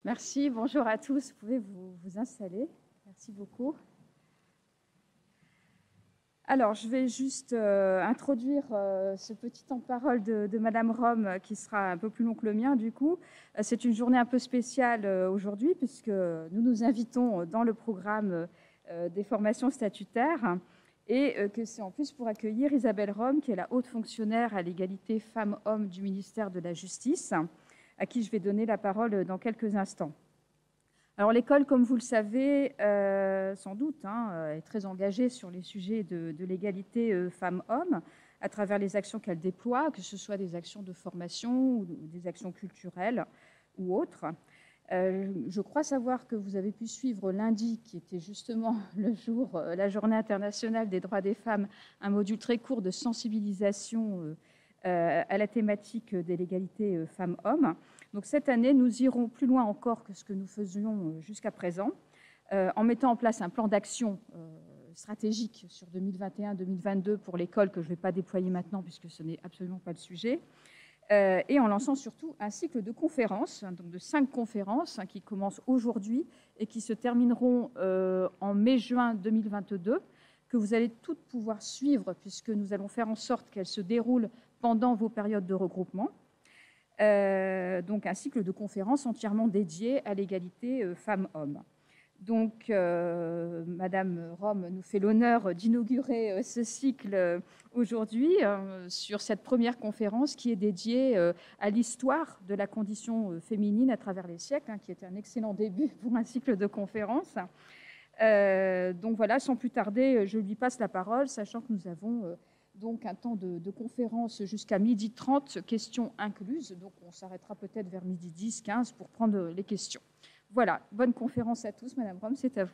Merci, bonjour à tous. Vous pouvez vous installer. Merci beaucoup. Alors, je vais juste introduire ce petit temps de parole de Madame Rome qui sera un peu plus long que le mien, du coup. C'est une journée un peu spéciale aujourd'hui puisque nous nous invitons dans le programme des formations statutaires et que c'est en plus pour accueillir Isabelle Rome, qui est la haute fonctionnaire à l'égalité femmes-hommes du ministère de la Justice, à qui je vais donner la parole dans quelques instants. Alors l'école, comme vous le savez, sans doute, est très engagée sur les sujets de l'égalité femmes-hommes à travers les actions qu'elle déploie, que ce soit des actions de formation ou des actions culturelles ou autres. Je crois savoir que vous avez pu suivre lundi, qui était justement le jour, la Journée internationale des droits des femmes, un module très court de sensibilisation à la thématique de l'égalité femmes-hommes. Donc cette année, nous irons plus loin encore que ce que nous faisions jusqu'à présent, en mettant en place un plan d'action stratégique sur 2021-2022 pour l'école, que je ne vais pas déployer maintenant puisque ce n'est absolument pas le sujet, et en lançant surtout un cycle de conférences, donc de 5 conférences qui commencent aujourd'hui et qui se termineront en mai-juin 2022, que vous allez toutes pouvoir suivre puisque nous allons faire en sorte qu'elles se déroulent pendant vos périodes de regroupement. Donc un cycle de conférences entièrement dédié à l'égalité femmes-hommes. Donc Madame Rome nous fait l'honneur d'inaugurer ce cycle aujourd'hui sur cette première conférence qui est dédiée à l'histoire de la condition féminine à travers les siècles, qui est un excellent début pour un cycle de conférences. Donc voilà, sans plus tarder, je lui passe la parole, sachant que nous avons donc un temps de conférence jusqu'à 12h30, questions incluses. Donc on s'arrêtera peut-être vers 12h10, 15 pour prendre les questions. Voilà, bonne conférence à tous. Madame Rome, c'est à vous.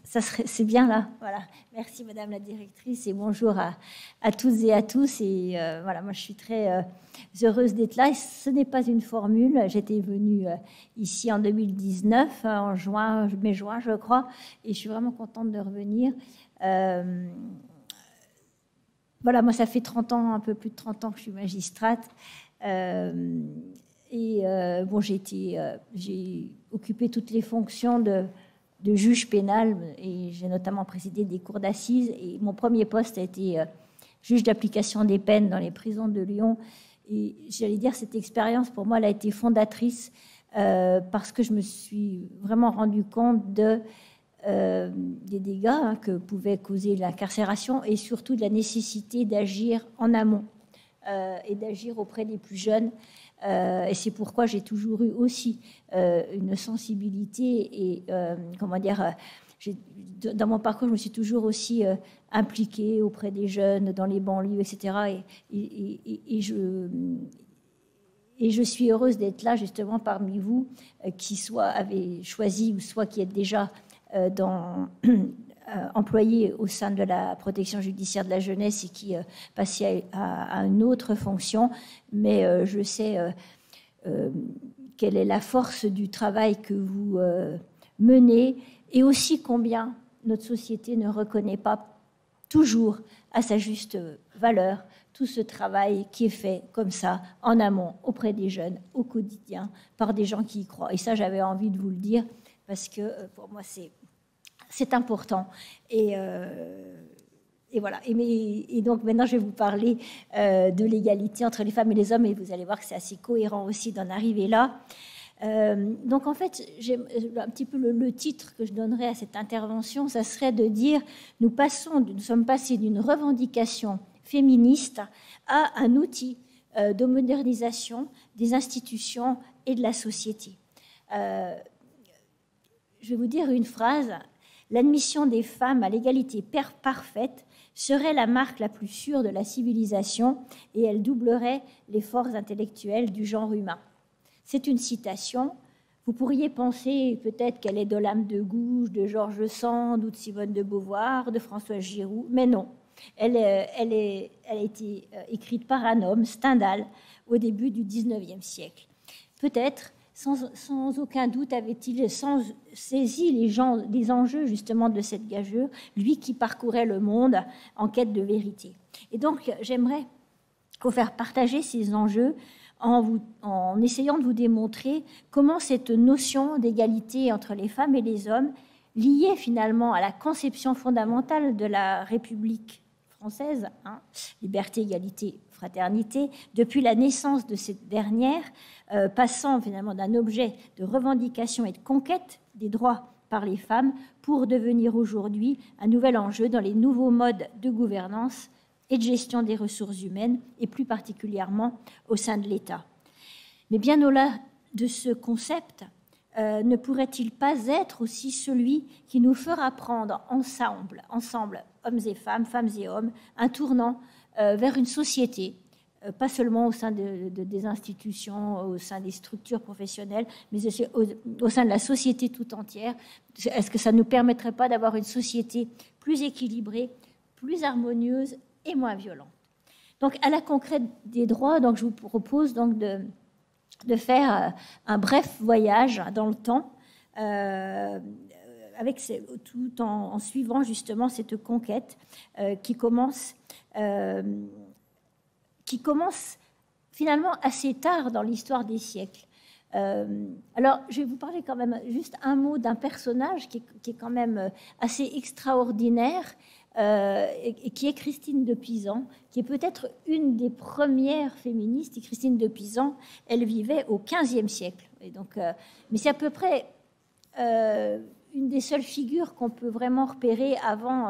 C'est bien là, voilà. Merci Madame la directrice et bonjour à toutes et à tous. Et voilà, moi je suis très heureuse d'être là. Et ce n'est pas une formule. J'étais venue ici en 2019, en mai-juin je crois, et je suis vraiment contente de revenir. Voilà, moi ça fait 30 ans, un peu plus de 30 ans que je suis magistrate. Bon, j'ai occupé toutes les fonctions de juge pénal et j'ai notamment présidé des cours d'assises. Et mon premier poste a été juge d'application des peines dans les prisons de Lyon. Et j'allais dire, cette expérience, pour moi, elle a été fondatrice parce que je me suis vraiment rendu compte des dégâts que pouvait causer l'incarcération et surtout de la nécessité d'agir en amont et d'agir auprès des plus jeunes. Et c'est pourquoi j'ai toujours eu aussi une sensibilité et comment dire, dans mon parcours, je me suis toujours aussi impliquée auprès des jeunes, dans les banlieues, etc. Et je suis heureuse d'être là justement parmi vous qui soit avez choisi ou soit qui êtes déjà employés au sein de la protection judiciaire de la jeunesse et qui passaient à une autre fonction. Mais je sais quelle est la force du travail que vous menez et aussi combien notre société ne reconnaît pas toujours à sa juste valeur tout ce travail qui est fait comme ça, en amont, auprès des jeunes, au quotidien, par des gens qui y croient. Et ça, j'avais envie de vous le dire parce que pour moi, c'est important. Et voilà. Et donc maintenant, je vais vous parler de l'égalité entre les femmes et les hommes. Et vous allez voir que c'est assez cohérent aussi d'en arriver là. Donc en fait, un petit peu le titre que je donnerais à cette intervention, ça serait de dire nous sommes passés d'une revendication féministe à un outil de modernisation des institutions et de la société. Je vais vous dire une phrase. L'admission des femmes à l'égalité parfaite serait la marque la plus sûre de la civilisation et elle doublerait les forces intellectuelles du genre humain. C'est une citation. Vous pourriez penser peut-être qu'elle est de l'âme de Gouge, de Georges Sand ou de Simone de Beauvoir, de Françoise Giroud, mais non. Elle a été écrite par un homme, Stendhal, au début du XIXe siècle. Peut-être, sans aucun doute, avait-il saisi les enjeux justement de cette gageure, lui qui parcourait le monde en quête de vérité. Et donc, j'aimerais Il faut faire partager ces enjeux en essayant de vous démontrer comment cette notion d'égalité entre les femmes et les hommes, liée finalement à la conception fondamentale de la République française, liberté, égalité, fraternité, depuis la naissance de cette dernière, passant finalement d'un objet de revendication et de conquête des droits par les femmes pour devenir aujourd'hui un nouvel enjeu dans les nouveaux modes de gouvernance et de gestion des ressources humaines, et plus particulièrement au sein de l'État. Mais bien au-delà de ce concept, ne pourrait-il pas être aussi celui qui nous fera prendre ensemble, hommes et femmes, femmes et hommes, un tournant vers une société, pas seulement au sein des institutions, au sein des structures professionnelles, mais aussi au sein de la société tout entière? Est-ce que ça ne nous permettrait pas d'avoir une société plus équilibrée, plus harmonieuse et moins violente? Donc, à la concrète des droits, donc, je vous propose donc de faire un bref voyage dans le temps, tout en suivant justement cette conquête qui commence finalement assez tard dans l'histoire des siècles. Alors, je vais vous parler quand même juste un mot d'un personnage qui est quand même assez extraordinaire, et qui est Christine de Pisan, qui est peut-être une des premières féministes. Et Christine de Pisan, elle vivait au XVe siècle. Et donc, mais c'est à peu près une des seules figures qu'on peut vraiment repérer avant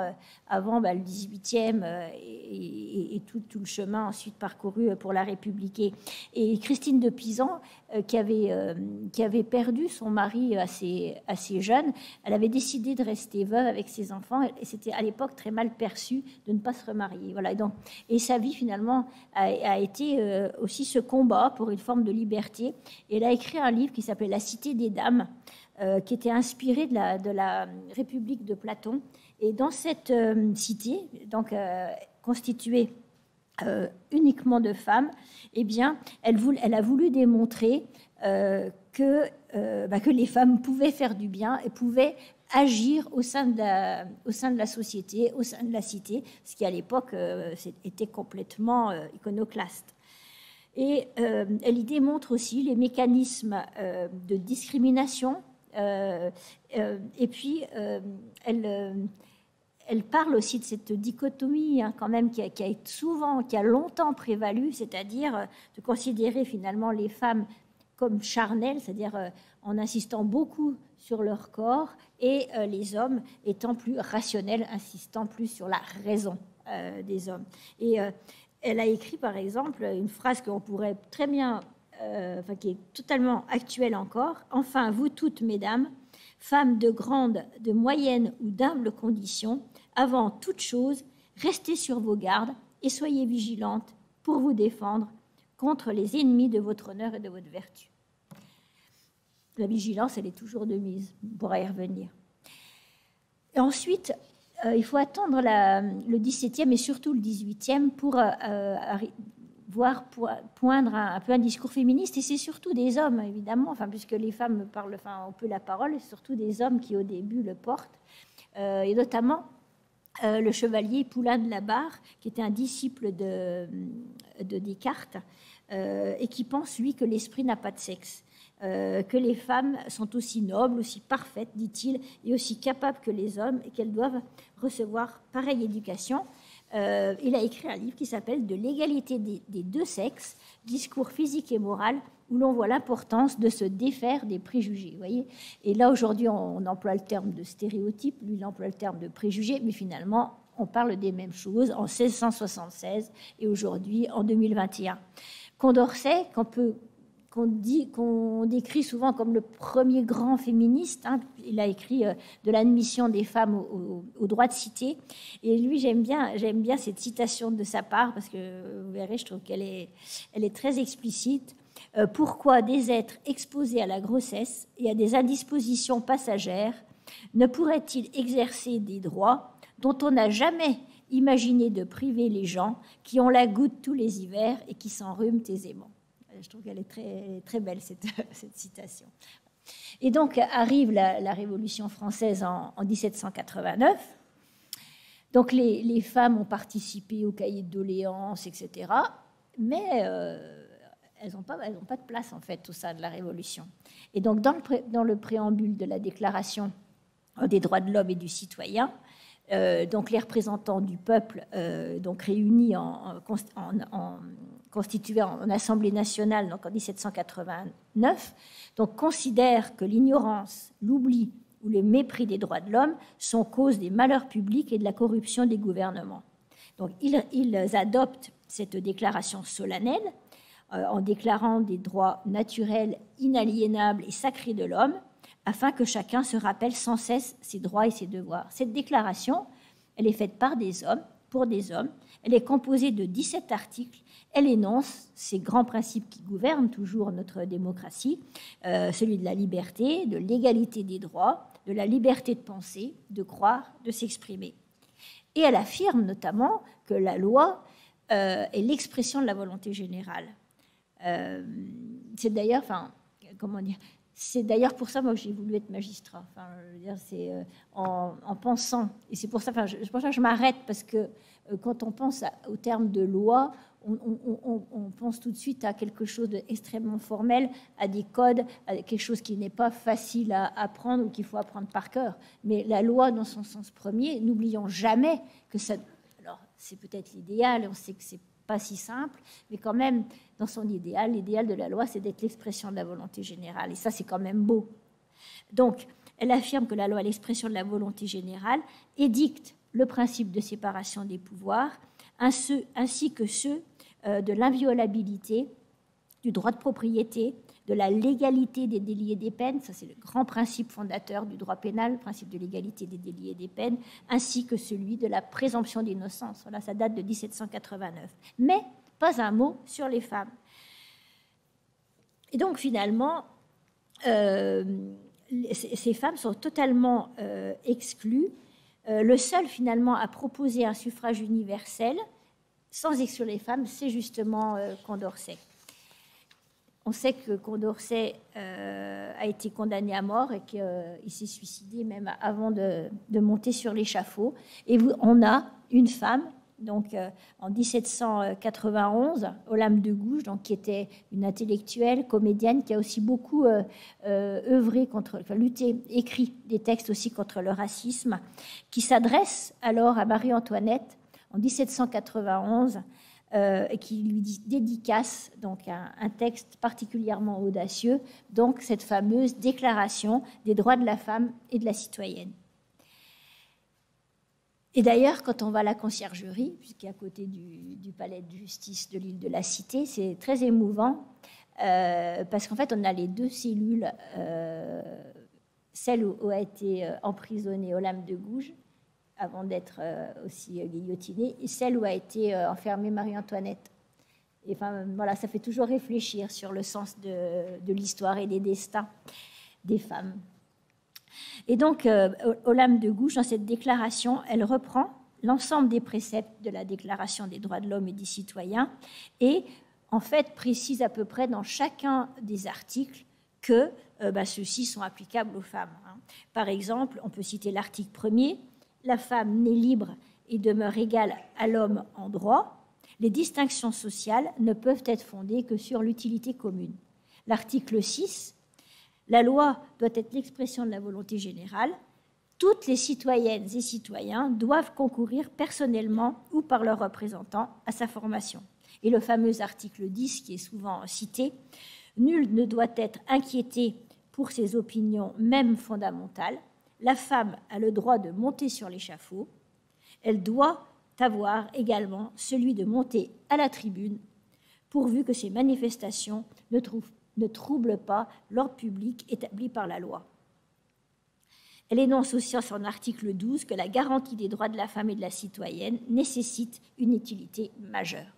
le XVIIIe et tout le chemin ensuite parcouru pour la République. Et Christine de Pisan, qui avait perdu son mari assez jeune, elle avait décidé de rester veuve avec ses enfants, et c'était à l'époque très mal perçu de ne pas se remarier. Voilà. Et sa vie finalement a été aussi ce combat pour une forme de liberté. Et elle a écrit un livre qui s'appelle La Cité des Dames, qui était inspiré de la République de Platon. Et dans cette cité, donc constituée uniquement de femmes, eh bien, elle a voulu démontrer que les femmes pouvaient faire du bien et pouvaient agir au sein de la société, au sein de la cité, ce qui à l'époque était complètement iconoclaste. Et elle y démontre aussi les mécanismes de discrimination. Et puis, elle parle aussi de cette dichotomie quand même qui a longtemps prévalu, c'est-à-dire de considérer finalement les femmes comme charnelles, c'est-à-dire en insistant beaucoup sur leur corps, et les hommes étant plus rationnels, insistant plus sur la raison des hommes. Et elle a écrit par exemple une phrase qu'on pourrait très bien qui est totalement actuelle encore. « Enfin, vous toutes, mesdames, femmes de grande, de moyenne ou d'humble condition, avant toute chose, restez sur vos gardes et soyez vigilantes pour vous défendre contre les ennemis de votre honneur et de votre vertu. » La vigilance, elle est toujours de mise. On pourra y revenir. Et ensuite, il faut attendre le XVIIe et surtout le XVIIIe pour poindre un peu un discours féministe, et c'est surtout des hommes, évidemment, puisque les femmes parlent un peu la parole, c'est surtout des hommes qui, au début, le portent, et notamment le chevalier Poulain de la Barre, qui était un disciple de Descartes, et qui pense, lui, que l'esprit n'a pas de sexe, que les femmes sont aussi nobles, aussi parfaites, dit-il, et aussi capables que les hommes, et qu'elles doivent recevoir pareille éducation. Il a écrit un livre qui s'appelle « De l'égalité des deux sexes, discours physique et moral », où l'on voit l'importance de se défaire des préjugés. Vous voyez, et là, aujourd'hui, on emploie le terme de stéréotype, lui, il emploie le terme de préjugé, mais finalement, on parle des mêmes choses en 1676 et aujourd'hui, en 2021. Condorcet, qu'on décrit souvent comme le premier grand féministe. Il a écrit de l'admission des femmes au droit de cité. Et lui, j'aime bien cette citation de sa part, parce que vous verrez, je trouve qu'elle est très explicite. Pourquoi des êtres exposés à la grossesse et à des indispositions passagères ne pourraient-ils exercer des droits dont on n'a jamais imaginé de priver les gens qui ont la goutte tous les hivers et qui s'enrhument aisément? Je trouve qu'elle est très, très belle, cette citation. Et donc arrive la Révolution française en 1789. Donc les femmes ont participé au cahier de doléances, etc. mais elles n'ont pas de place, en fait, au sein de la Révolution. Et donc, dans le préambule de la Déclaration des droits de l'homme et du citoyen, donc les représentants du peuple, donc réunis constitués en Assemblée nationale, donc en 1789, donc considèrent que l'ignorance, l'oubli ou le mépris des droits de l'homme sont cause des malheurs publics et de la corruption des gouvernements. Donc ils adoptent cette déclaration solennelle en déclarant des droits naturels, inaliénables et sacrés de l'homme, afin que chacun se rappelle sans cesse ses droits et ses devoirs. Cette déclaration, elle est faite par des hommes, pour des hommes. Elle est composée de 17 articles. Elle énonce ces grands principes qui gouvernent toujours notre démocratie, celui de la liberté, de l'égalité des droits, de la liberté de penser, de croire, de s'exprimer. Et elle affirme notamment que la loi est l'expression de la volonté générale. C'est d'ailleurs, c'est d'ailleurs pour ça moi, que j'ai voulu être magistrat. C'est en pensant, et c'est pour ça que je m'arrête, parce que quand on pense au terme de loi, on pense tout de suite à quelque chose d'extrêmement formel, à des codes, à quelque chose qui n'est pas facile à apprendre ou qu'il faut apprendre par cœur. Mais la loi, dans son sens premier, n'oublions jamais que ça... Alors, c'est peut-être l'idéal, on sait que c'est pas si simple, mais quand même, dans son idéal, l'idéal de la loi, c'est d'être l'expression de la volonté générale. Et ça, c'est quand même beau. Donc, elle affirme que la loi est l'expression de la volonté générale, édicte le principe de séparation des pouvoirs, ainsi que ceux de l'inviolabilité, du droit de propriété, de la légalité des délits et des peines, ça c'est le grand principe fondateur du droit pénal, le principe de l'égalité des délits et des peines, ainsi que celui de la présomption d'innocence. Voilà, ça date de 1789. Mais pas un mot sur les femmes. Et donc finalement, ces femmes sont totalement exclues. Le seul finalement à proposer un suffrage universel, sans exclure les femmes, c'est justement Condorcet. On sait que Condorcet a été condamné à mort et qu'il s'est suicidé même avant de monter sur l'échafaud. Et on a une femme, donc en 1791, Olympe de Gouges, donc, qui était une intellectuelle, comédienne, qui a aussi beaucoup écrit des textes aussi contre le racisme, qui s'adresse alors à Marie-Antoinette en 1791, et qui lui dédicace donc un texte particulièrement audacieux, donc cette fameuse déclaration des droits de la femme et de la citoyenne. Et d'ailleurs, quand on va à la conciergerie, puisqu'il est à côté du palais de justice de l'île de la Cité, c'est très émouvant, parce qu'en fait, on a les deux cellules, celle où a été emprisonnée Olympe de Gouges, avant d'être aussi guillotinée, et celle où a été enfermée Marie-Antoinette. Et enfin, voilà, ça fait toujours réfléchir sur le sens de l'histoire et des destins des femmes. Et donc, Olympe de Gouges, dans cette déclaration, elle reprend l'ensemble des préceptes de la Déclaration des droits de l'homme et des citoyens et, en fait, précise à peu près dans chacun des articles que ceux-ci sont applicables aux femmes. Par exemple, on peut citer l'article 1er, la femme naît libre et demeure égale à l'homme en droit. Les distinctions sociales ne peuvent être fondées que sur l'utilité commune. L'article 6, la loi doit être l'expression de la volonté générale. Toutes les citoyennes et citoyens doivent concourir personnellement ou par leurs représentants à sa formation. Et le fameux article 10, qui est souvent cité, nul ne doit être inquiété pour ses opinions, même fondamentales. La femme a le droit de monter sur l'échafaud. Elle doit avoir également celui de monter à la tribune, pourvu que ces manifestations ne troublent pas l'ordre public établi par la loi. Elle énonce aussi en son article 12 que la garantie des droits de la femme et de la citoyenne nécessite une utilité majeure.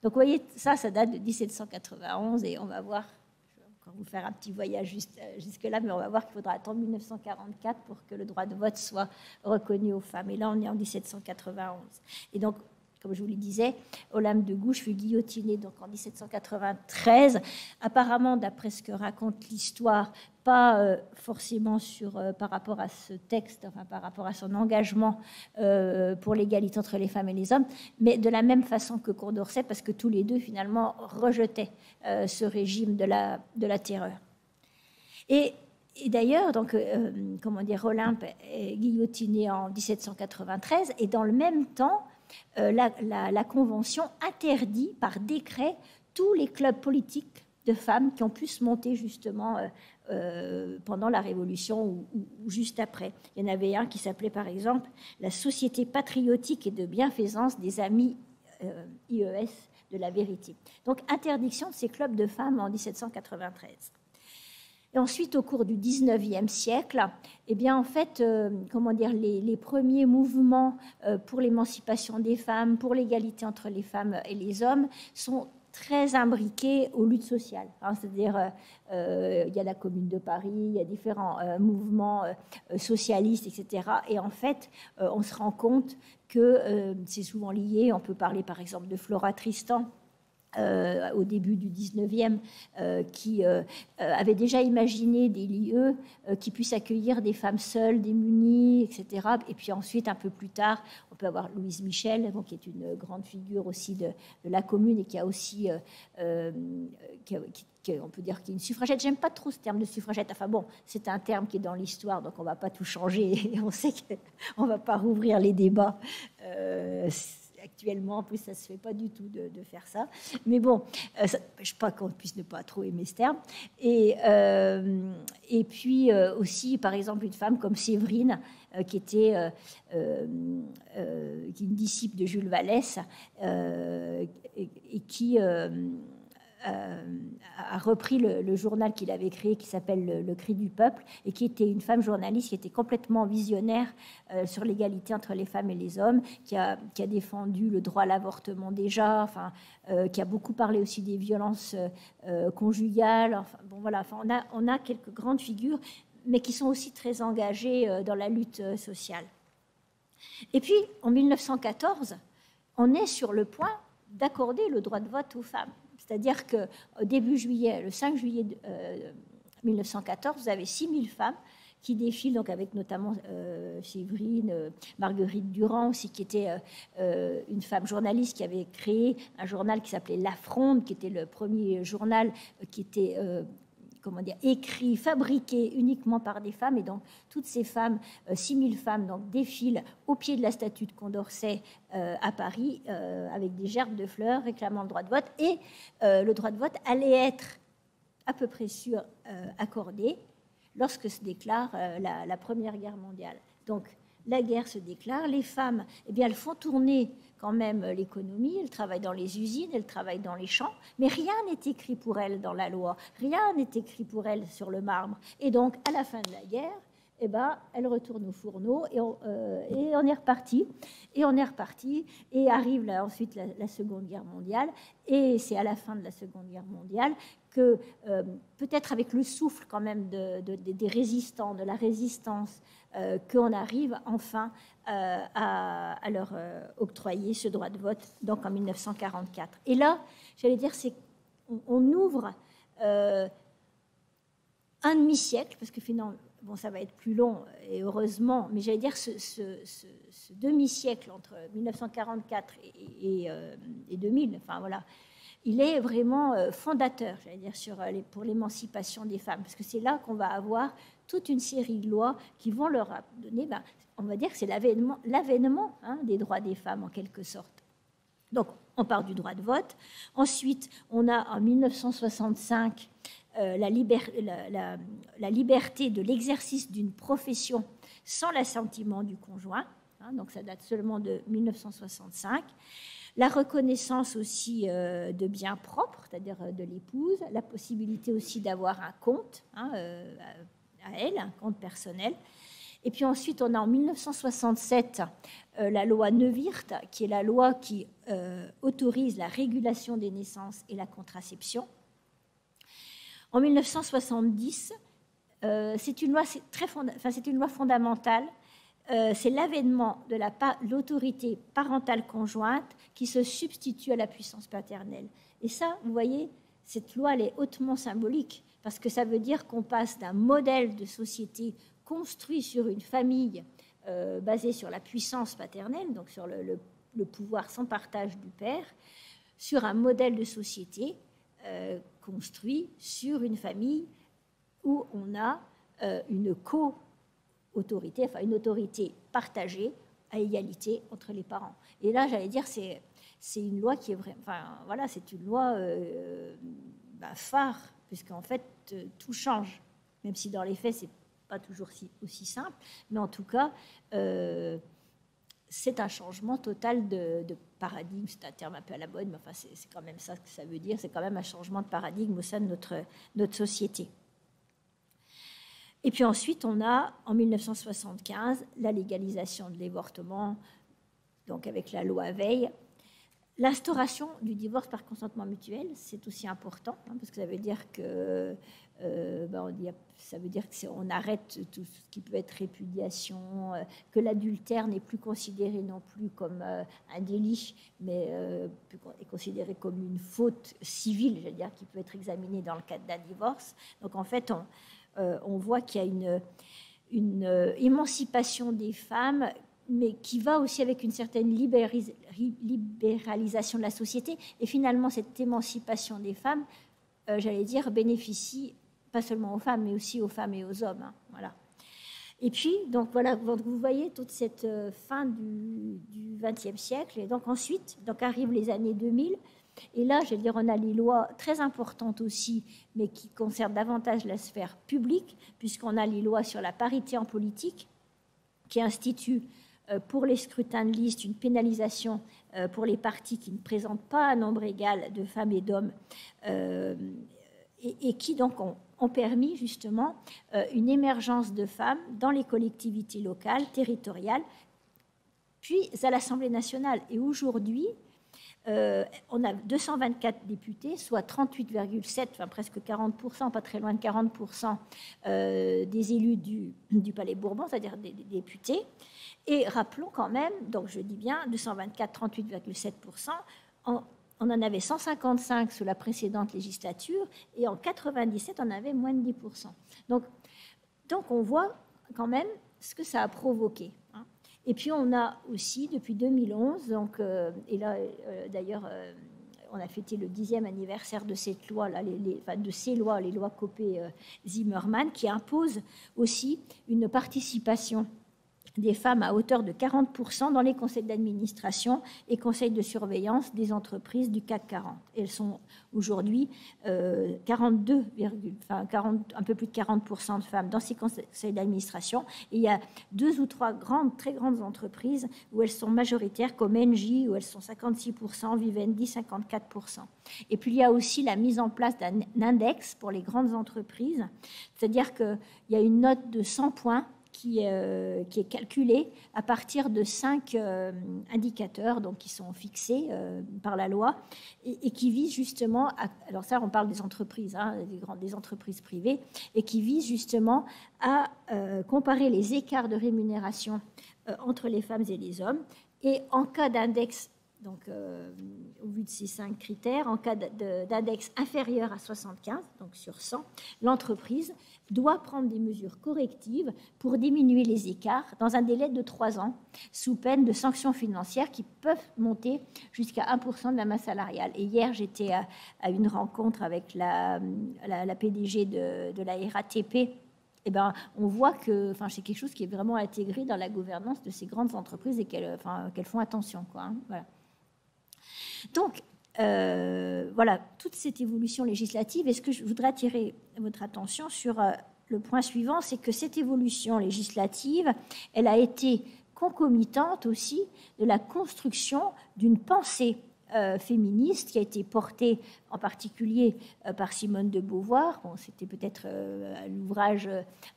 Donc vous voyez, ça date de 1791 et on va voir, je vais vous faire un petit voyage jusque-là, mais on va voir qu'il faudra attendre 1944 pour que le droit de vote soit reconnu aux femmes. Et là, on est en 1791. Et donc, comme je vous le disais, Olympe de Gouges fut guillotinée donc en 1793. Apparemment, d'après ce que raconte l'histoire, pas forcément par rapport à ce texte, enfin, par rapport à son engagement pour l'égalité entre les femmes et les hommes, mais de la même façon que Condorcet, parce que tous les deux, finalement, rejetaient ce régime de la terreur. Et d'ailleurs, donc, Olympe est guillotinée en 1793, et dans le même temps, la Convention interdit par décret tous les clubs politiques de femmes qui ont pu se monter justement pendant la Révolution ou juste après. Il y en avait un qui s'appelait par exemple la Société patriotique et de bienfaisance des amis IES de la vérité. Donc interdiction de ces clubs de femmes en 1793. Et ensuite, au cours du 19e siècle, eh bien, en fait, les premiers mouvements pour l'émancipation des femmes, pour l'égalité entre les femmes et les hommes, sont très imbriqués aux luttes sociales. C'est-à-dire, il y a la Commune de Paris, il y a différents mouvements socialistes, etc. Et en fait, on se rend compte que c'est souvent lié. On peut parler, par exemple, de Flora Tristan, au début du 19e, qui avait déjà imaginé des lieux qui puissent accueillir des femmes seules, démunies, etc. Et puis ensuite, un peu plus tard, on peut avoir Louise Michel, donc, qui est une grande figure aussi de la Commune et qui a aussi, on peut dire, qui est une suffragette. J'aime pas trop ce terme de suffragette. Enfin bon, c'est un terme qui est dans l'histoire, donc on va pas tout changer. Et on sait qu'on va pas rouvrir les débats. Actuellement, en plus, ça ne se fait pas du tout de faire ça. Mais bon, ça n'empêche pas qu'on puisse ne pas trop aimer ce terme. Et puis aussi, par exemple, une femme comme Séverine, qui était une disciple de Jules Vallès, et qui a repris le journal qu'il avait créé, qui s'appelle Le Cri du Peuple, et qui était une femme journaliste qui était complètement visionnaire sur l'égalité entre les femmes et les hommes, qui a défendu le droit à l'avortement déjà, enfin, qui a beaucoup parlé aussi des violences conjugales. Enfin, bon, voilà, enfin, on a quelques grandes figures, mais qui sont aussi très engagées dans la lutte sociale. Et puis, en 1914, on est sur le point d'accorder le droit de vote aux femmes. C'est-à-dire qu'au début juillet, le 5 juillet 1914, vous avez 6000 femmes qui défilent, donc avec notamment Séverine, Marguerite Durand aussi, qui était une femme journaliste qui avait créé un journal qui s'appelait La Fronde, qui était le premier journal qui était écrit, fabriqué uniquement par des femmes. Et donc, toutes ces femmes, 6000 femmes, donc, défilent au pied de la statue de Condorcet à Paris, avec des gerbes de fleurs réclamant le droit de vote. Et le droit de vote allait être à peu près sûr accordé lorsque se déclare la Première Guerre mondiale. Donc, la guerre se déclare, les femmes, eh bien, elles font tourner quand même l'économie, elles travaillent dans les usines, elles travaillent dans les champs, mais rien n'est écrit pour elles dans la loi, rien n'est écrit pour elles sur le marbre. Et donc, à la fin de la guerre, eh ben, elles retournent au fourneau et on est reparti. Et on est reparti, et arrive là, ensuite la Seconde Guerre mondiale, et c'est à la fin de la Seconde Guerre mondiale que, peut-être avec le souffle quand même des résistants, de la résistance, qu'on arrive enfin à leur octroyer ce droit de vote, donc en 1944. Et là, j'allais dire, on ouvre un demi-siècle, parce que finalement, bon, ça va être plus long, et heureusement, mais j'allais dire, ce demi-siècle entre 1944 et 2000, enfin voilà, il est vraiment fondateur, j'allais dire, pour l'émancipation des femmes, parce que c'est là qu'on va avoir toute une série de lois qui vont leur donner, on va dire que c'est l'avènement des droits des femmes, en quelque sorte. Donc, on part du droit de vote. Ensuite, on a en 1965 la liberté de l'exercice d'une profession sans l'assentiment du conjoint. Donc, ça date seulement de 1965. La reconnaissance aussi de biens propres, c'est-à-dire de l'épouse. La possibilité aussi d'avoir un compte à elle, un compte personnel. Et puis ensuite, on a en 1967 la loi Neuwirth, qui est la loi qui autorise la régulation des naissances et la contraception. En 1970, c'est une loi fondamentale c'est l'avènement de l'autorité parentale conjointe qui se substitue à la puissance paternelle. Et ça, vous voyez, cette loi, elle est hautement symbolique, parce que ça veut dire qu'on passe d'un modèle de société construit sur une famille basée sur la puissance paternelle, donc sur le pouvoir sans partage du père, sur un modèle de société construit sur une famille où on a une co-autorité, enfin une autorité partagée à égalité entre les parents. Et là, j'allais dire, c'est une loi qui est vraiment, enfin voilà, c'est une loi phare, puisqu'en fait tout change, même si dans les faits c'est pas toujours aussi simple, mais en tout cas c'est un changement total de paradigme. C'est un terme un peu à la mode, mais enfin c'est quand même ça que ça veut dire. C'est quand même un changement de paradigme au sein de notre société. Et puis ensuite, on a, en 1975, la légalisation de l'avortement, donc avec la loi Veil. L'instauration du divorce par consentement mutuel, c'est aussi important, hein, parce que ça veut dire que on arrête tout ce qui peut être répudiation, que l'adultère n'est plus considéré non plus comme un délit, mais est considéré comme une faute civile, je veux dire, qui peut être examinée dans le cadre d'un divorce. Donc en fait, on voit qu'il y a une émancipation des femmes, mais qui va aussi avec une certaine libéralisation de la société. Et finalement, cette émancipation des femmes, j'allais dire, bénéficie pas seulement aux femmes, mais aussi aux femmes et aux hommes. Hein, voilà. Et puis, donc voilà, vous voyez toute cette fin du XXe siècle. Et donc ensuite, arrivent les années 2000. Et là, je veux dire, on a les lois très importantes aussi, mais qui concernent davantage la sphère publique, puisqu'on a les lois sur la parité en politique, qui instituent pour les scrutins de liste une pénalisation pour les partis qui ne présentent pas un nombre égal de femmes et d'hommes, et qui donc ont permis justement une émergence de femmes dans les collectivités locales, territoriales, puis à l'Assemblée nationale. Et aujourd'hui, on a 224 députés, soit 38,7, enfin presque 40%, pas très loin de 40% des élus du Palais Bourbon, c'est-à-dire des députés. Et rappelons quand même, donc je dis bien 224, 38,7%, on en avait 155 sous la précédente législature, et en 97, on avait moins de 10%. Donc on voit quand même ce que ça a provoqué. Hein. Et puis on a aussi, depuis 2011, donc, et là d'ailleurs, on a fêté le 10e anniversaire de cette loi, là, de ces lois, les lois Copé-Zimmermann, qui imposent aussi une participation des femmes à hauteur de 40% dans les conseils d'administration et conseils de surveillance des entreprises du CAC 40. Elles sont aujourd'hui un peu plus de 40% de femmes dans ces conseils d'administration. Et il y a 2 ou 3 très grandes entreprises où elles sont majoritaires, comme Engie, où elles sont 56%, Vivendi 54%. Et puis il y a aussi la mise en place d'un index pour les grandes entreprises, c'est-à-dire qu'il y a une note de 100 points qui est calculé à partir de 5 indicateurs, donc qui sont fixés par la loi et qui visent justement, alors ça on parle des entreprises, hein, des entreprises privées, et qui visent justement à comparer les écarts de rémunération entre les femmes et les hommes, et en cas d'index, donc au vu de ces 5 critères, en cas d'index inférieur à 75, donc sur 100, l'entreprise doit prendre des mesures correctives pour diminuer les écarts dans un délai de 3 ans, sous peine de sanctions financières qui peuvent monter jusqu'à 1% de la masse salariale. Et hier, j'étais à une rencontre avec la PDG de la RATP. Eh ben, on voit que c'est quelque chose qui est vraiment intégré dans la gouvernance de ces grandes entreprises et qu'elles font attention, quoi, hein, voilà. Donc, voilà, toute cette évolution législative. Et ce que je voudrais attirer votre attention sur le point suivant, c'est que cette évolution législative, elle a été concomitante aussi de la construction d'une pensée féministe qui a été portée en particulier par Simone de Beauvoir. Bon, c'était peut-être l'ouvrage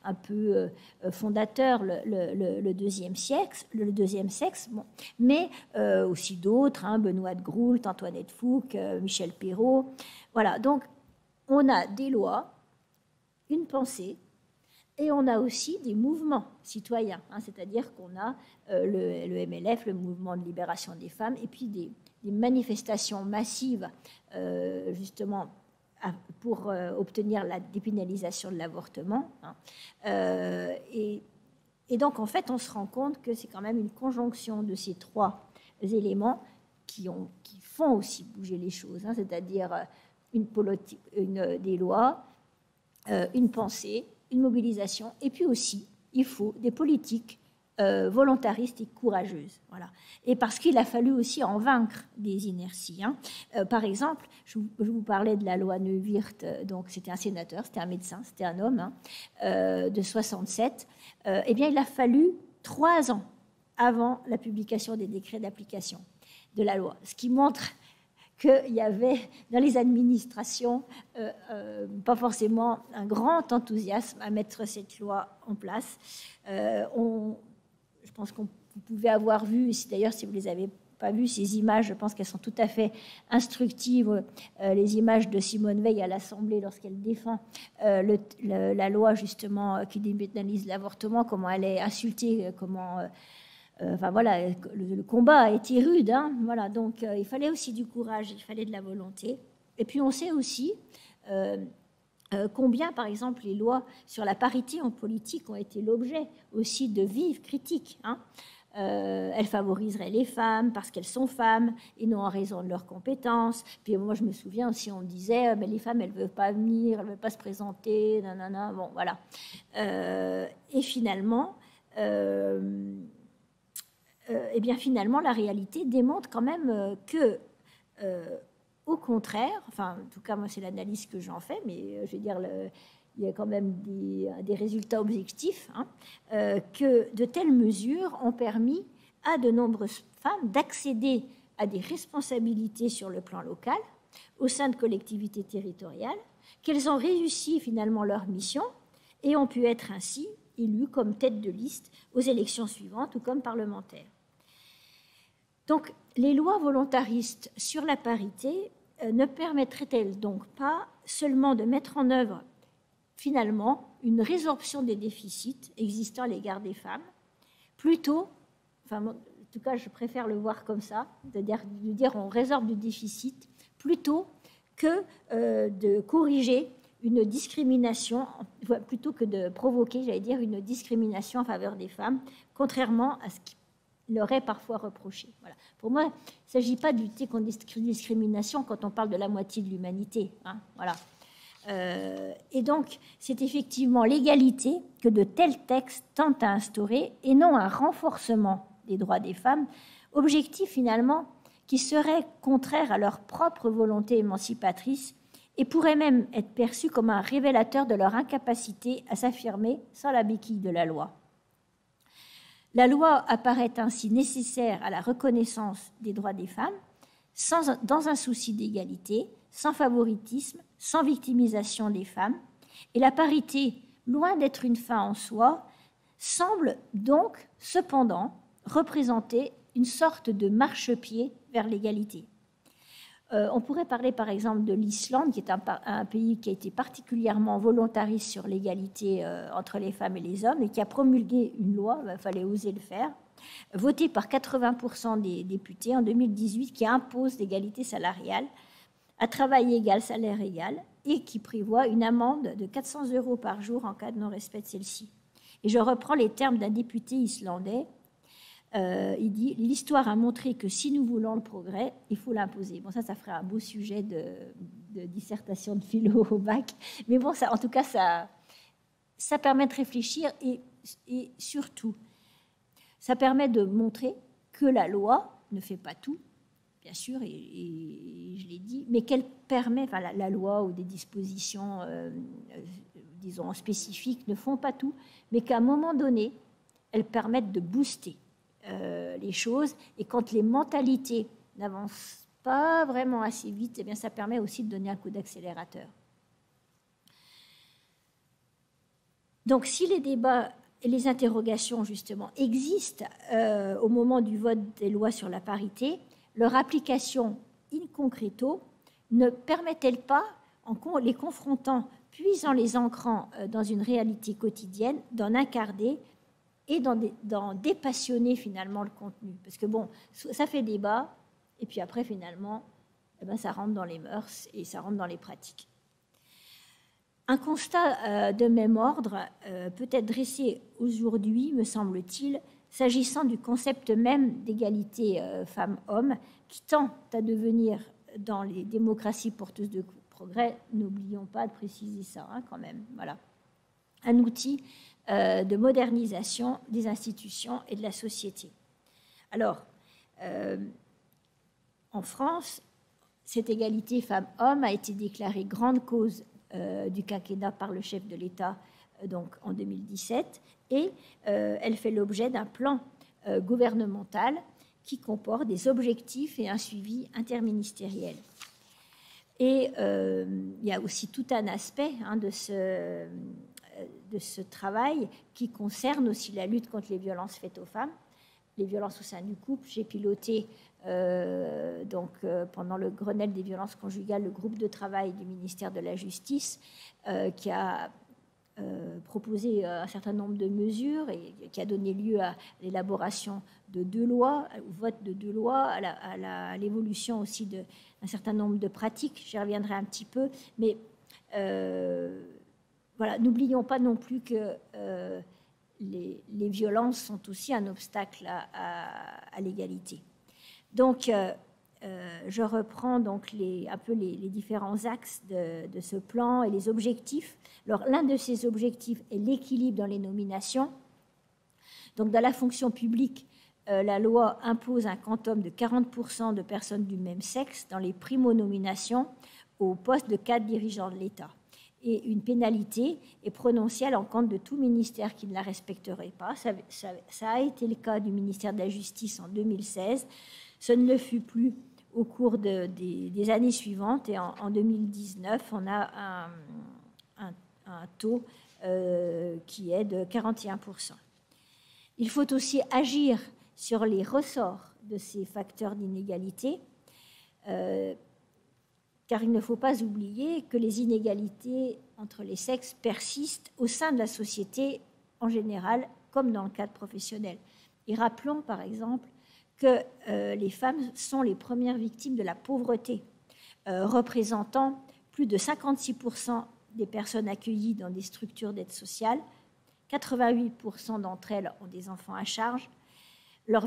un peu fondateur, le deuxième sexe, bon. Mais aussi d'autres, hein, Benoît de Groult, Antoinette Fouque, Michel Perrault. Voilà, donc on a des lois, une pensée, Et on a aussi des mouvements citoyens, hein, c'est-à-dire qu'on a le MLF, le Mouvement de libération des femmes, et puis des manifestations massives, justement, pour obtenir la dépénalisation de l'avortement. Hein. Et donc, en fait, on se rend compte que c'est quand même une conjonction de ces trois éléments qui font aussi bouger les choses, hein, c'est-à-dire des lois, une pensée, une mobilisation, et puis aussi, il faut des politiques volontaristes et courageuses. Voilà. Et parce qu'il a fallu aussi en vaincre des inerties. Hein. Par exemple, je vous parlais de la loi Neuwirth, donc c'était un sénateur, c'était un médecin, c'était un homme, hein, de 67. Eh bien, il a fallu 3 ans avant la publication des décrets d'application de la loi, ce qui montre qu'il y avait dans les administrations pas forcément un grand enthousiasme à mettre cette loi en place. Je pense que vous pouvez avoir vu, d'ailleurs si vous ne les avez pas vues, ces images, je pense qu'elles sont tout à fait instructives, les images de Simone Veil à l'Assemblée lorsqu'elle défend la loi justement qui dépénalise l'avortement, comment elle est insultée, comment... Enfin voilà, le combat a été rude, hein, voilà, donc il fallait aussi du courage, il fallait de la volonté. Et puis on sait aussi combien, par exemple, les lois sur la parité en politique ont été l'objet aussi de vives critiques. Hein. Elles favoriseraient les femmes parce qu'elles sont femmes et non en raison de leurs compétences. Puis moi, je me souviens aussi, on disait, mais les femmes, elles ne veulent pas venir, elles ne veulent pas se présenter, nanana, bon, voilà. Et finalement... eh bien, finalement, la réalité démontre quand même que, au contraire, enfin, en tout cas, moi, c'est l'analyse que j'en fais, mais je veux dire, il y a quand même des résultats objectifs, hein, que de telles mesures ont permis à de nombreuses femmes d'accéder à des responsabilités sur le plan local, au sein de collectivités territoriales, qu'elles ont réussi finalement leur mission et ont pu être ainsi élues comme tête de liste aux élections suivantes ou comme parlementaires. Donc, les lois volontaristes sur la parité ne permettraient-elles donc pas seulement de mettre en œuvre, finalement, une résorption des déficits existants à l'égard des femmes, plutôt, enfin, en tout cas, je préfère le voir comme ça, de dire on résorbe du déficit, plutôt que de corriger une discrimination, plutôt que de provoquer, j'allais dire, une discrimination en faveur des femmes, contrairement à ce qui leur est parfois reproché. Voilà. Pour moi, il ne s'agit pas de lutter contre la discrimination quand on parle de la moitié de l'humanité. Hein, voilà. Et donc, c'est effectivement l'égalité que de tels textes tentent à instaurer et non un renforcement des droits des femmes, objectif finalement qui serait contraire à leur propre volonté émancipatrice et pourrait même être perçu comme un révélateur de leur incapacité à s'affirmer sans la béquille de la loi. La loi apparaît ainsi nécessaire à la reconnaissance des droits des femmes, dans un souci d'égalité, sans favoritisme, sans victimisation des femmes. Et la parité, loin d'être une fin en soi, semble donc, cependant, représenter une sorte de marchepied vers l'égalité. On pourrait parler par exemple de l'Islande, qui est un pays qui a été particulièrement volontariste sur l'égalité entre les femmes et les hommes et qui a promulgué une loi, il fallait oser le faire, votée par 80% des députés en 2018, qui impose l'égalité salariale à travail égal, salaire égal, et qui prévoit une amende de 400 € par jour en cas de non-respect de celle-ci. Et je reprends les termes d'un député islandais. Il dit « L'histoire a montré que si nous voulons le progrès, il faut l'imposer ». Bon, ça ferait un beau sujet de dissertation de philo au bac. Mais bon, ça, en tout cas, ça permet de réfléchir et surtout, ça permet de montrer que la loi ne fait pas tout, bien sûr, et je l'ai dit, mais qu'elle permet, enfin la loi ou des dispositions, disons, spécifiques ne font pas tout, mais qu'à un moment donné, elles permettent de booster les choses, et quand les mentalités n'avancent pas vraiment assez vite, eh bien, ça permet aussi de donner un coup d'accélérateur. Donc, si les débats et les interrogations, justement, existent au moment du vote des lois sur la parité, leur application in concreto ne permet-elle pas les confrontant, puis en les ancrant dans une réalité quotidienne, d'en incarner et d'en dépassionner finalement le contenu. Parce que bon, ça fait débat, et puis après finalement, eh ben, ça rentre dans les mœurs et ça rentre dans les pratiques. Un constat de même ordre peut être dressé aujourd'hui, me semble-t-il, s'agissant du concept même d'égalité femmes-hommes, qui tend à devenir, dans les démocraties porteuses de progrès, n'oublions pas de préciser ça quand même, voilà, un outil de modernisation des institutions et de la société. Alors, en France, cette égalité femmes-hommes a été déclarée grande cause du quinquennat par le chef de l'État donc en 2017, et elle fait l'objet d'un plan gouvernemental qui comporte des objectifs et un suivi interministériel. Et il y a aussi tout un aspect de ce travail qui concerne aussi la lutte contre les violences faites aux femmes, les violences au sein du couple. J'ai piloté pendant le Grenelle des violences conjugales le groupe de travail du ministère de la Justice qui a proposé un certain nombre de mesures et qui a donné lieu à l'élaboration de 2 lois, au vote de 2 lois, à l'évolution aussi d'un certain nombre de pratiques. J'y reviendrai un petit peu, mais voilà, n'oublions pas non plus que les violences sont aussi un obstacle à l'égalité. Donc, je reprends donc un peu les différents axes de ce plan et les objectifs. Alors, l'un de ces objectifs est l'équilibre dans les nominations. Donc, dans la fonction publique, la loi impose un quantum de 40% de personnes du même sexe dans les primo-nominations au poste de cadre dirigeant de l'État. Et une pénalité est prononcée à l'encontre de tout ministère qui ne la respecterait pas. Ça a été le cas du ministère de la Justice en 2016. Ce ne le fut plus au cours des années suivantes. Et en 2019, on a un taux qui est de 41%. Il faut aussi agir sur les ressorts de ces facteurs d'inégalité, car il ne faut pas oublier que les inégalités entre les sexes persistent au sein de la société en général, comme dans le cadre professionnel. Et rappelons par exemple que les femmes sont les premières victimes de la pauvreté, représentant plus de 56% des personnes accueillies dans des structures d'aide sociale. 88% d'entre elles ont des enfants à charge. Leur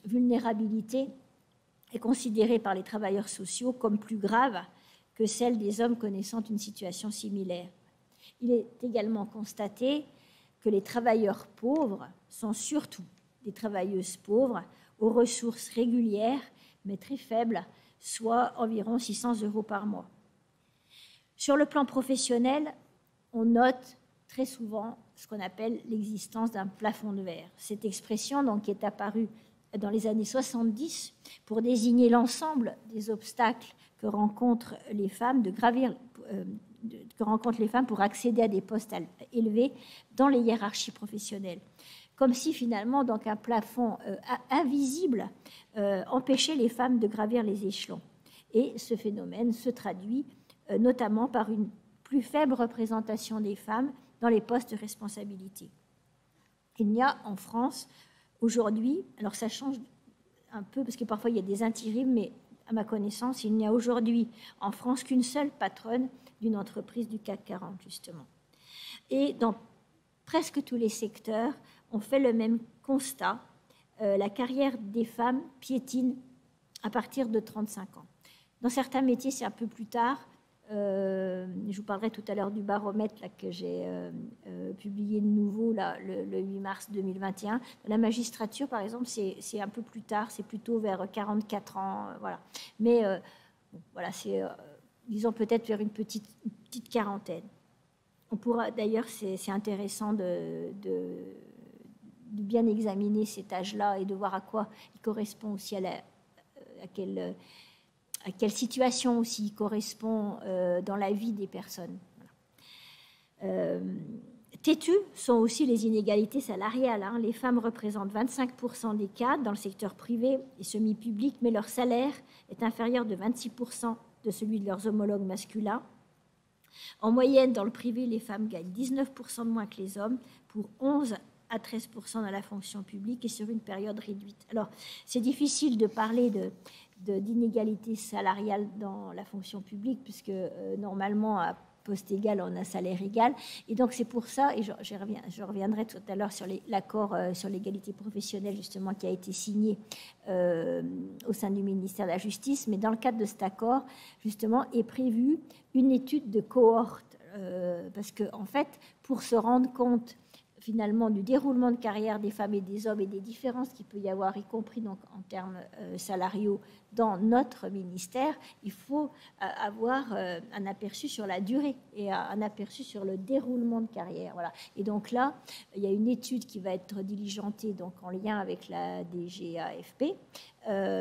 vulnérabilité est considérée par les travailleurs sociaux comme plus grave que celle des hommes connaissant une situation similaire. Il est également constaté que les travailleurs pauvres sont surtout des travailleuses pauvres aux ressources régulières mais très faibles, soit environ 600 € par mois. Sur le plan professionnel, on note très souvent ce qu'on appelle l'existence d'un plafond de verre. Cette expression donc, est apparue dans les années 70 pour désigner l'ensemble des obstacles que rencontrent les femmes pour accéder à des postes élevés dans les hiérarchies professionnelles. Comme si finalement donc, un plafond invisible empêchait les femmes de gravir les échelons. Et ce phénomène se traduit notamment par une plus faible représentation des femmes dans les postes de responsabilité. Il n'y a en France aujourd'hui, alors ça change un peu parce que parfois il y a des intérims, mais à ma connaissance, il n'y a aujourd'hui en France qu'une seule patronne d'une entreprise du CAC 40, justement. Et dans presque tous les secteurs, on fait le même constat. La carrière des femmes piétine à partir de 35 ans. Dans certains métiers, c'est un peu plus tard. Je vous parlerai tout à l'heure du baromètre là, que j'ai publié de nouveau là, le 8 mars 2021. La magistrature, par exemple, c'est un peu plus tard, c'est plutôt vers 44 ans. Voilà. Mais voilà, c'est, disons, peut-être vers une petite quarantaine. On pourra, d'ailleurs, c'est intéressant de bien examiner cet âge-là et de voir à quoi il correspond aussi à quelle situation aussi il correspond dans la vie des personnes. Voilà. Têtues sont aussi les inégalités salariales. Hein. Les femmes représentent 25% des cadres dans le secteur privé et semi-public, mais leur salaire est inférieur de 26% de celui de leurs homologues masculins. En moyenne, dans le privé, les femmes gagnent 19% de moins que les hommes, pour 11 à 13% dans la fonction publique et sur une période réduite. Alors, c'est difficile de parler d'inégalité salariale dans la fonction publique, puisque normalement, à poste égal, on a salaire égal. Et donc, c'est pour ça, et je reviendrai tout à l'heure sur l'accord sur l'égalité professionnelle, justement, qui a été signé au sein du ministère de la Justice. Mais dans le cadre de cet accord, justement, est prévue une étude de cohorte. Parce qu'en fait, pour se rendre compte finalement du déroulement de carrière des femmes et des hommes et des différences qu'il peut y avoir, y compris donc en termes salariaux dans notre ministère, il faut avoir un aperçu sur la durée et un aperçu sur le déroulement de carrière. Voilà. Et donc là, il y a une étude qui va être diligentée donc en lien avec la DGAFP,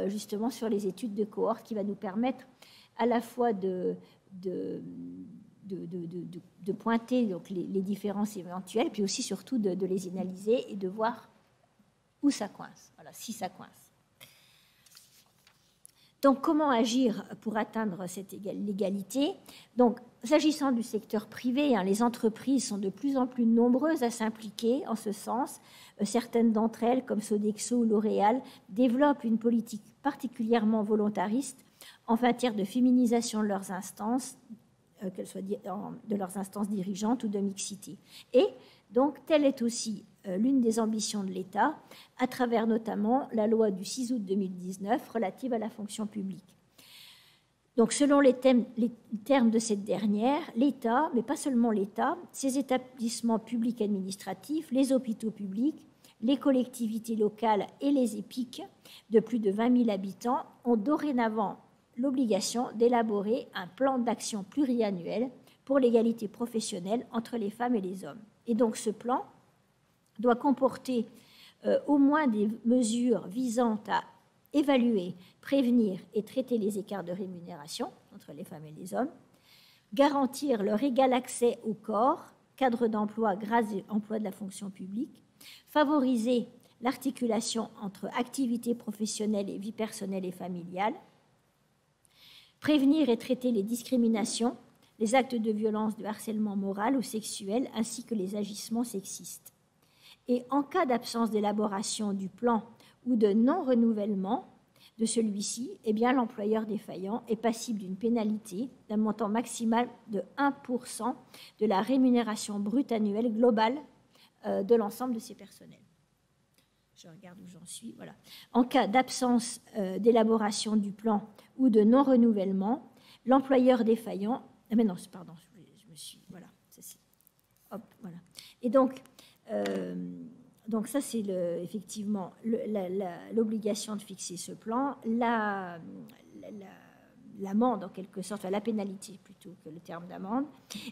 justement sur les études de cohorte, qui va nous permettre à la fois de pointer donc les différences éventuelles, puis aussi surtout de les analyser et de voir où ça coince, voilà, si ça coince. Donc, comment agir pour atteindre cette l'égalité? Donc, s'agissant du secteur privé, les entreprises sont de plus en plus nombreuses à s'impliquer en ce sens. Certaines d'entre elles, comme Sodexo ou L'Oréal, développent une politique particulièrement volontariste en matière de féminisation de leurs instances, qu'elles soient de leurs instances dirigeantes ou de mixité. Et donc, telle est aussi l'une des ambitions de l'État, à travers notamment la loi du 6 août 2019 relative à la fonction publique. Donc, selon les termes de cette dernière, l'État, mais pas seulement l'État, ses établissements publics administratifs, les hôpitaux publics, les collectivités locales et les EPIC de plus de 20 000 habitants ont dorénavant l'obligation d'élaborer un plan d'action pluriannuel pour l'égalité professionnelle entre les femmes et les hommes. Et donc ce plan doit comporter au moins des mesures visant à évaluer, prévenir et traiter les écarts de rémunération entre les femmes et les hommes, garantir leur égal accès au corps, cadre d'emploi, grades et emploi de la fonction publique, favoriser l'articulation entre activité professionnelle et vie personnelle et familiale, prévenir et traiter les discriminations, les actes de violence, de harcèlement moral ou sexuel, ainsi que les agissements sexistes. Et en cas d'absence d'élaboration du plan ou de non-renouvellement de celui-ci, eh bien, l'employeur défaillant est passible d'une pénalité d'un montant maximal de 1% de la rémunération brute annuelle globale de l'ensemble de ses personnels. Je regarde où j'en suis. Voilà. En cas d'absence d'élaboration du plan ou de non-renouvellement, l'employeur défaillant... Ah mais non, pardon, je me suis... Voilà, ça c'est... Hop, voilà. Et donc ça c'est effectivement l'obligation de fixer ce plan, l'amende en quelque sorte, enfin, la pénalité plutôt que le terme d'amende.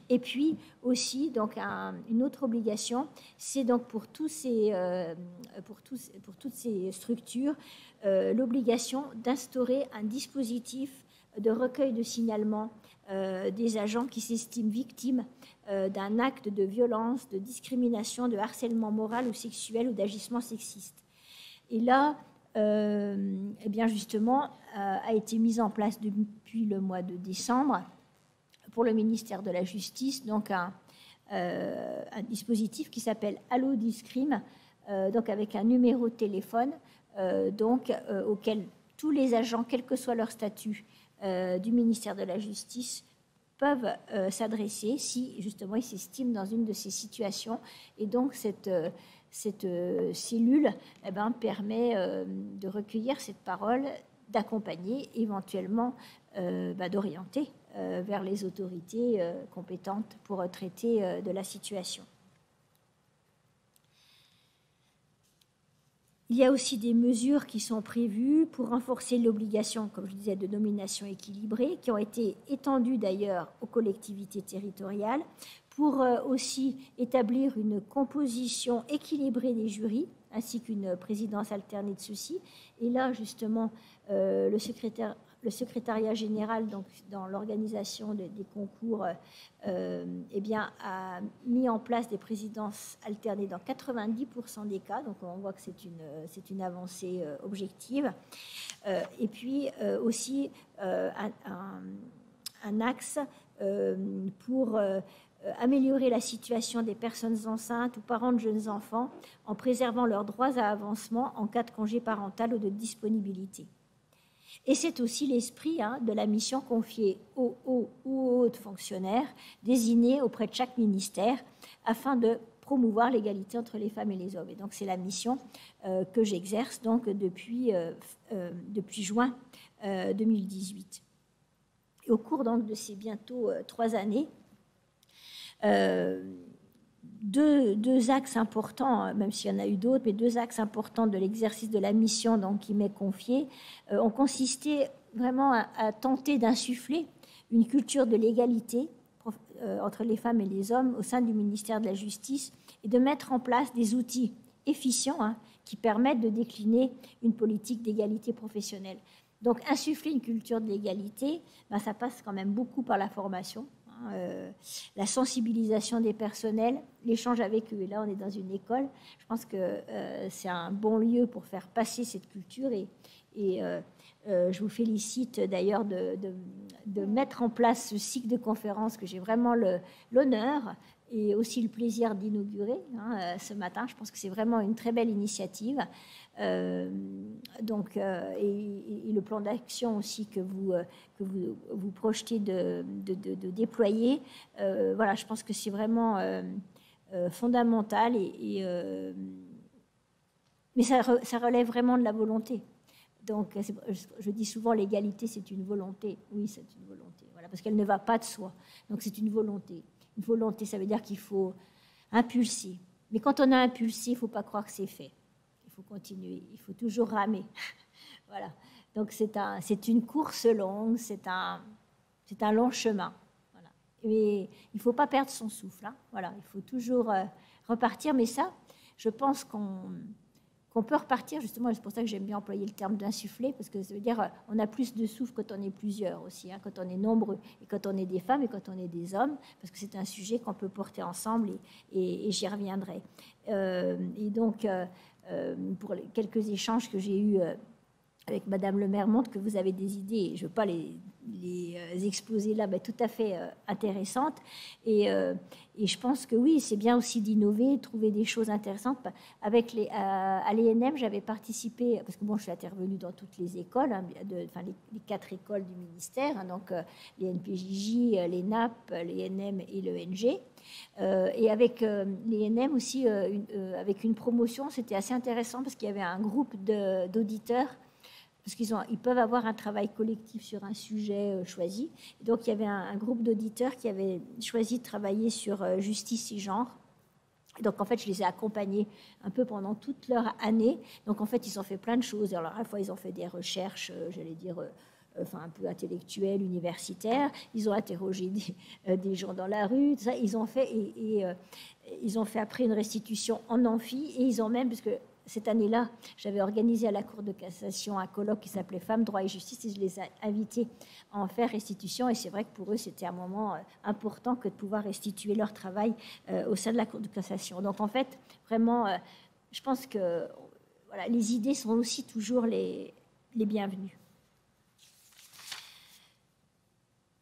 Et puis aussi donc une autre obligation, c'est donc pour toutes ces structures l'obligation d'instaurer un dispositif de recueil de signalement des agents qui s'estiment victimes d'un acte de violence, de discrimination, de harcèlement moral ou sexuel ou d'agissement sexiste. Et là, eh bien justement, a été mise en place depuis le mois de décembre pour le ministère de la Justice donc un dispositif qui s'appelle Allo Discrime, donc avec un numéro de téléphone auquel tous les agents, quel que soit leur statut du ministère de la Justice, peuvent s'adresser si justement ils s'estiment dans une de ces situations. Et donc cette cellule permet de recueillir cette parole, d'accompagner, éventuellement d'orienter vers les autorités compétentes pour traiter de la situation. Il y a aussi des mesures qui sont prévues pour renforcer l'obligation, comme je disais, de nomination équilibrée, qui ont été étendues d'ailleurs aux collectivités territoriales, pour aussi établir une composition équilibrée des jurys, ainsi qu'une présidence alternée de ceux-ci. Et là, justement, le secrétaire le secrétariat général, donc dans l'organisation des concours, eh bien, a mis en place des présidences alternées dans 90% des cas. Donc on voit que c'est une avancée objective. Et puis aussi un axe pour améliorer la situation des personnes enceintes ou parents de jeunes enfants en préservant leurs droits à avancement en cas de congé parental ou de disponibilité. Et c'est aussi l'esprit de la mission confiée aux hauts ou aux hautes fonctionnaires désignés auprès de chaque ministère afin de promouvoir l'égalité entre les femmes et les hommes. Et donc c'est la mission que j'exerce donc depuis juin 2018. Et au cours donc de ces bientôt 3 années, deux axes importants, même s'il y en a eu d'autres, mais 2 axes importants de l'exercice de la mission donc, qui m'est confiée ont consisté vraiment à tenter d'insuffler une culture de l'égalité entre les femmes et les hommes au sein du ministère de la Justice et de mettre en place des outils efficients qui permettent de décliner une politique d'égalité professionnelle. Donc, insuffler une culture de l'égalité, ça passe quand même beaucoup par la formation, la sensibilisation des personnels, l'échange avec eux. Et là, on est dans une école. Je pense que c'est un bon lieu pour faire passer cette culture. Et je vous félicite d'ailleurs de mettre en place ce cycle de conférences que j'ai vraiment l'honneur et aussi le plaisir d'inaugurer ce matin. Je pense que c'est vraiment une très belle initiative. Et le plan d'action aussi que vous projetez de déployer, voilà, je pense que c'est vraiment fondamental mais ça relève vraiment de la volonté. Donc, je dis souvent l'égalité, c'est une volonté. Oui, c'est une volonté, voilà, parce qu'elle ne va pas de soi. Donc, c'est une volonté. Une volonté, ça veut dire qu'il faut impulser. Mais quand on a impulsé, il ne faut pas croire que c'est fait. Il faut continuer, il faut toujours ramer. Voilà. Donc c'est une course longue, c'est un long chemin. Voilà. Et il ne faut pas perdre son souffle. Voilà. Il faut toujours repartir. Mais ça, je pense qu'on peut repartir, justement, c'est pour ça que j'aime bien employer le terme d'insuffler, parce que ça veut dire on a plus de souffle quand on est plusieurs aussi, quand on est nombreux, et quand on est des femmes et quand on est des hommes, parce que c'est un sujet qu'on peut porter ensemble, et j'y reviendrai. Et donc, pour les quelques échanges que j'ai eus avec Madame le maire montre que vous avez des idées, je ne veux pas les exposer là, mais tout à fait intéressantes. Et je pense que oui, c'est bien aussi d'innover, trouver des choses intéressantes. À l'ENM, j'avais participé, parce que bon, je suis intervenue dans toutes les écoles, les 4 écoles du ministère, donc les NPJJ, les NAP, l'ENM et l'ENG. Et avec l'ENM aussi, avec une promotion, c'était assez intéressant parce qu'il y avait un groupe d'auditeurs, parce qu'ils peuvent avoir un travail collectif sur un sujet choisi. Et donc, il y avait un groupe d'auditeurs qui avait choisi de travailler sur justice et genre. Et donc, en fait, je les ai accompagnés un peu pendant toute leur année. Donc, en fait, ils ont fait plein de choses. Alors, à la fois, ils ont fait des recherches, j'allais dire, un peu intellectuelles, universitaires. Ils ont interrogé des gens dans la rue. Tout ça. Ils ont fait, ils ont fait après une restitution en amphi. Et ils ont même, parce que cette année-là, j'avais organisé à la Cour de cassation un colloque qui s'appelait Femmes, droit et justice, et je les ai invités à en faire restitution. Et c'est vrai que pour eux, c'était un moment important que de pouvoir restituer leur travail au sein de la Cour de cassation. Donc, en fait, vraiment, je pense que voilà, les idées sont aussi toujours les bienvenues.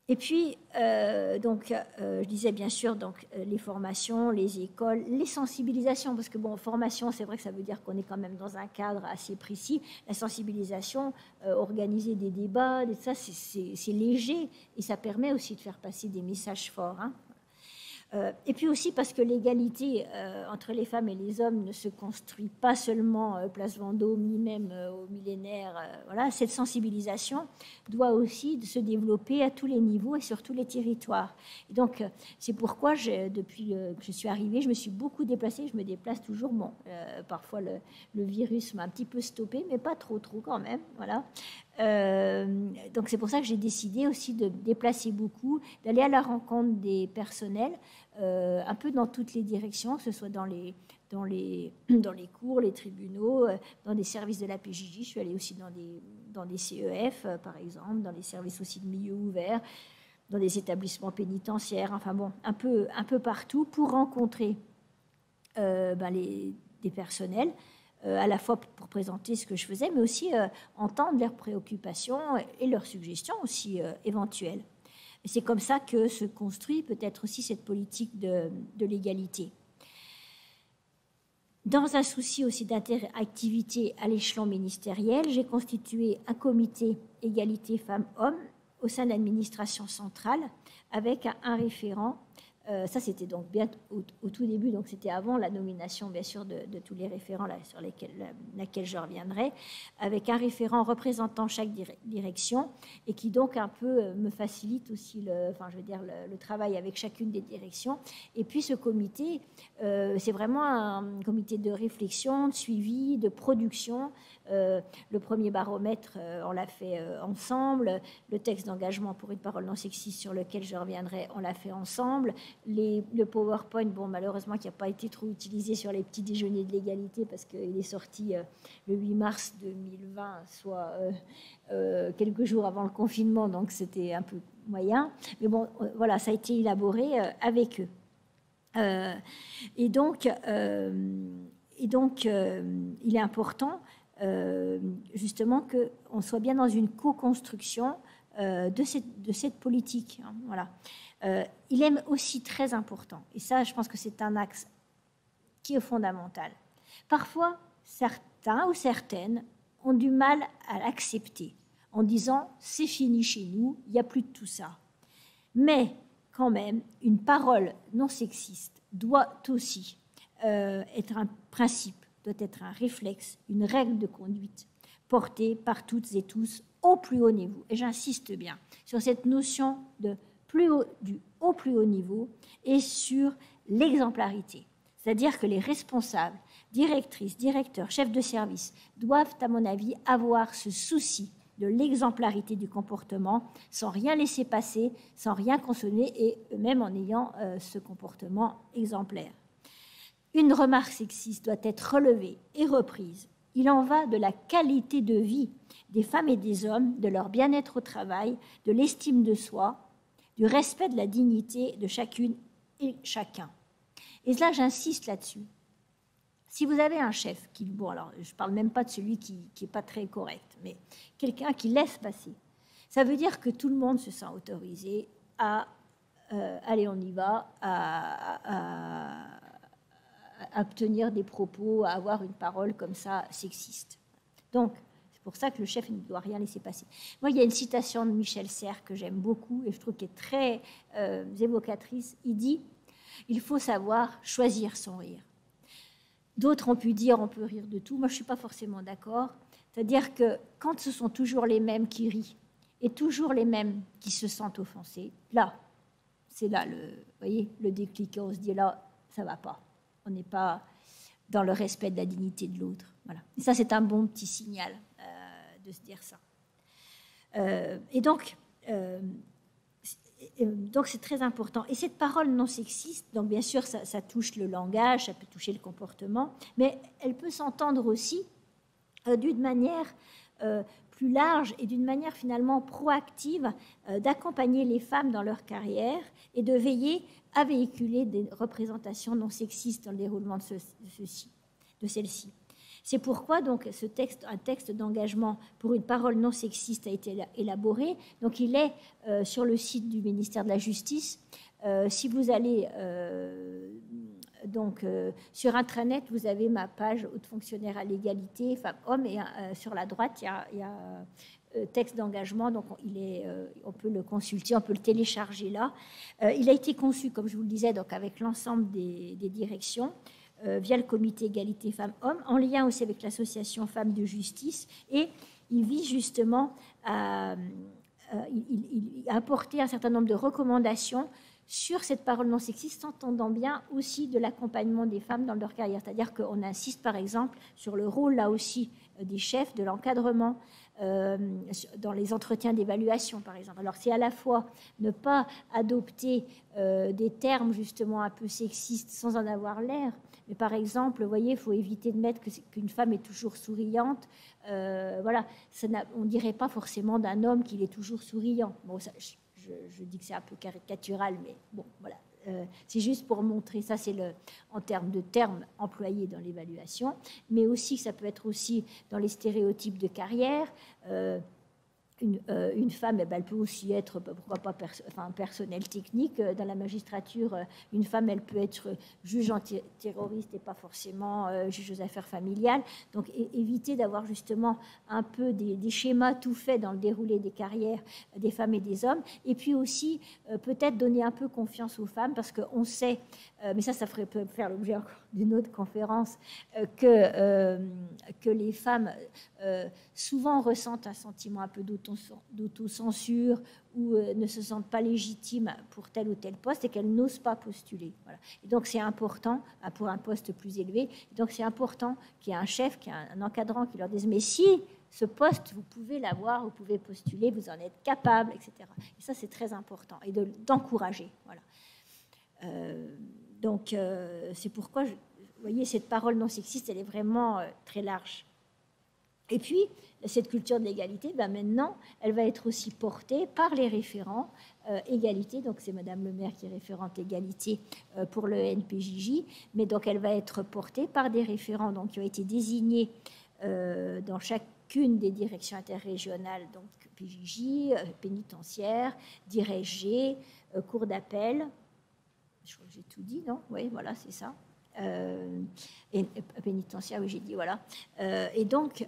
Et puis, je disais bien sûr donc, les formations, les écoles, les sensibilisations, parce que bon, formation, c'est vrai que ça veut dire qu'on est quand même dans un cadre assez précis. La sensibilisation, organiser des débats, ça, c'est léger et ça permet aussi de faire passer des messages forts. Et puis aussi parce que l'égalité entre les femmes et les hommes ne se construit pas seulement place Vendôme, ni même au millénaire. Voilà, cette sensibilisation doit aussi se développer à tous les niveaux et sur tous les territoires. Et donc, c'est pourquoi, depuis que je suis arrivée, je me suis beaucoup déplacée. Je me déplace toujours. Bon, parfois, le virus m'a un petit peu stoppée, mais pas trop quand même. Voilà. Donc c'est pour ça que j'ai décidé aussi de me déplacer beaucoup, d'aller à la rencontre des personnels, un peu dans toutes les directions, que ce soit dans dans les cours, les tribunaux, dans des services de la PJJ. Je suis allée aussi dans des CEF, par exemple, dans les services aussi de milieu ouvert, dans des établissements pénitentiaires, enfin bon, un peu partout, pour rencontrer des personnels, à la fois pour présenter ce que je faisais, mais aussi entendre leurs préoccupations et leurs suggestions aussi éventuelles. Et c'est comme ça que se construit peut-être aussi cette politique de l'égalité. Dans un souci aussi d'interactivité à l'échelon ministériel, j'ai constitué un comité égalité femmes-hommes au sein de l'administration centrale avec un référent. Ça, c'était donc bien au tout début, donc c'était avant la nomination, bien sûr, de tous les référents là, sur laquelle je reviendrai, avec un référent représentant chaque direction et qui donc un peu me facilite aussi le travail avec chacune des directions. Et puis ce comité, c'est vraiment un comité de réflexion, de suivi, de production. Le premier baromètre, on l'a fait ensemble. Le texte d'engagement pour une parole non sexiste sur lequel je reviendrai, on l'a fait ensemble. Le PowerPoint, bon, malheureusement, qui n'a pas été trop utilisé sur les petits déjeuners de l'égalité parce qu'il est sorti le 8 mars 2020, soit quelques jours avant le confinement, donc c'était un peu moyen. Mais bon, voilà, ça a été élaboré avec eux. Et donc, il est important justement qu'on soit bien dans une co-construction de cette politique. Hein, voilà. Il est aussi très important, et ça, je pense que c'est un axe qui est fondamental. Parfois, certains ou certaines ont du mal à l'accepter en disant « c'est fini chez nous, il n'y a plus de tout ça ». Mais quand même, une parole non sexiste doit aussi être un principe, doit être un réflexe, une règle de conduite portée par toutes et tous au plus haut niveau. Et j'insiste bien sur cette notion du au plus haut niveau et sur l'exemplarité. C'est-à-dire que les responsables, directrices, directeurs, chefs de service doivent, à mon avis, avoir ce souci de l'exemplarité du comportement sans rien laisser passer, sans rien consommer et eux-mêmes en ayant ce comportement exemplaire. Une remarque sexiste doit être relevée et reprise. Il en va de la qualité de vie des femmes et des hommes, de leur bien-être au travail, de l'estime de soi, du respect de la dignité de chacune et chacun. Et là, j'insiste là-dessus. Si vous avez un chef qui, bon, alors je ne parle même pas de celui qui n'est pas très correct, mais quelqu'un qui laisse passer, ça veut dire que tout le monde se sent autorisé à allez, on y va, à obtenir des propos, à avoir une parole comme ça sexiste. Donc, c'est pour ça que le chef ne doit rien laisser passer. Moi, il y a une citation de Michel Serres que j'aime beaucoup et je trouve qu'elle est très évocatrice. Il dit « Il faut savoir choisir son rire ». D'autres ont pu dire « On peut rire de tout ». Moi, je ne suis pas forcément d'accord. C'est-à-dire que quand ce sont toujours les mêmes qui rient et toujours les mêmes qui se sentent offensés, là, c'est là le déclic. On se dit là, ça ne va pas. On n'est pas dans le respect de la dignité de l'autre. Voilà. Et ça, c'est un bon petit signal de se dire ça. Et donc c'est très important. Et cette parole non sexiste, donc bien sûr, ça touche le langage, ça peut toucher le comportement, mais elle peut s'entendre aussi d'une manière plus large et d'une manière finalement proactive d'accompagner les femmes dans leur carrière et de veiller à véhiculer des représentations non sexistes dans le déroulement de celle-ci. C'est pourquoi donc un texte d'engagement pour une parole non sexiste a été élaboré. Donc il est sur le site du ministère de la Justice. Si vous allez sur intranet, vous avez ma page haute fonctionnaire à l'égalité femmes-hommes et sur la droite il y a texte d'engagement, donc on peut le consulter, on peut le télécharger là. Il a été conçu, comme je vous le disais, donc avec l'ensemble des directions, via le comité égalité femmes-hommes, en lien aussi avec l'association Femmes de Justice, et il vise justement à apporter un certain nombre de recommandations sur cette parole non sexiste, entendant bien aussi de l'accompagnement des femmes dans leur carrière. C'est-à-dire qu'on insiste par exemple sur le rôle là aussi des chefs, de l'encadrement, dans les entretiens d'évaluation, par exemple. Alors, c'est à la fois ne pas adopter des termes justement un peu sexistes sans en avoir l'air, mais par exemple, vous voyez, il faut éviter de mettre qu'une femme est toujours souriante. Voilà, on ne dirait pas forcément d'un homme qu'il est toujours souriant. Bon, ça, je dis que c'est un peu caricatural, mais bon, voilà. C'est juste pour montrer, ça c'est en termes de termes employés dans l'évaluation, mais aussi ça peut être aussi dans les stéréotypes de carrière. Une femme, elle peut aussi être, pourquoi pas, un personnel technique. Dans la magistrature, une femme, elle peut être juge antiterroriste et pas forcément juge aux affaires familiales. Donc, éviter d'avoir justement un peu des schémas tout faits dans le déroulé des carrières des femmes et des hommes. Et puis aussi, peut-être donner un peu confiance aux femmes, parce qu'on sait, mais ça peut faire l'objet encore d'une autre conférence, que les femmes souvent ressentent un sentiment un peu d'autocensure ou ne se sentent pas légitimes pour tel ou tel poste et qu'elles n'osent pas postuler. Voilà. Et donc c'est important pour un poste plus élevé. Et donc c'est important qu'il y ait un chef, qu'il y ait un encadrant qui leur dise mais si ce poste vous pouvez l'avoir, vous pouvez postuler, vous en êtes capable, etc. Et ça c'est très important et d'encourager. Voilà. Donc c'est pourquoi vous voyez cette parole non sexiste, elle est vraiment très large. Et puis, cette culture de l'égalité, maintenant, elle va être aussi portée par les référents égalité. Donc, c'est Madame Le Maire qui est référente égalité pour le NPJJ. Mais donc, elle va être portée par des référents donc, qui ont été désignés dans chacune des directions interrégionales, donc PJJ, pénitentiaire, DIREG, cour d'appel. Je crois que j'ai tout dit, non? Oui, voilà, c'est ça. Et pénitentiaire, oui, j'ai dit, voilà. Et donc,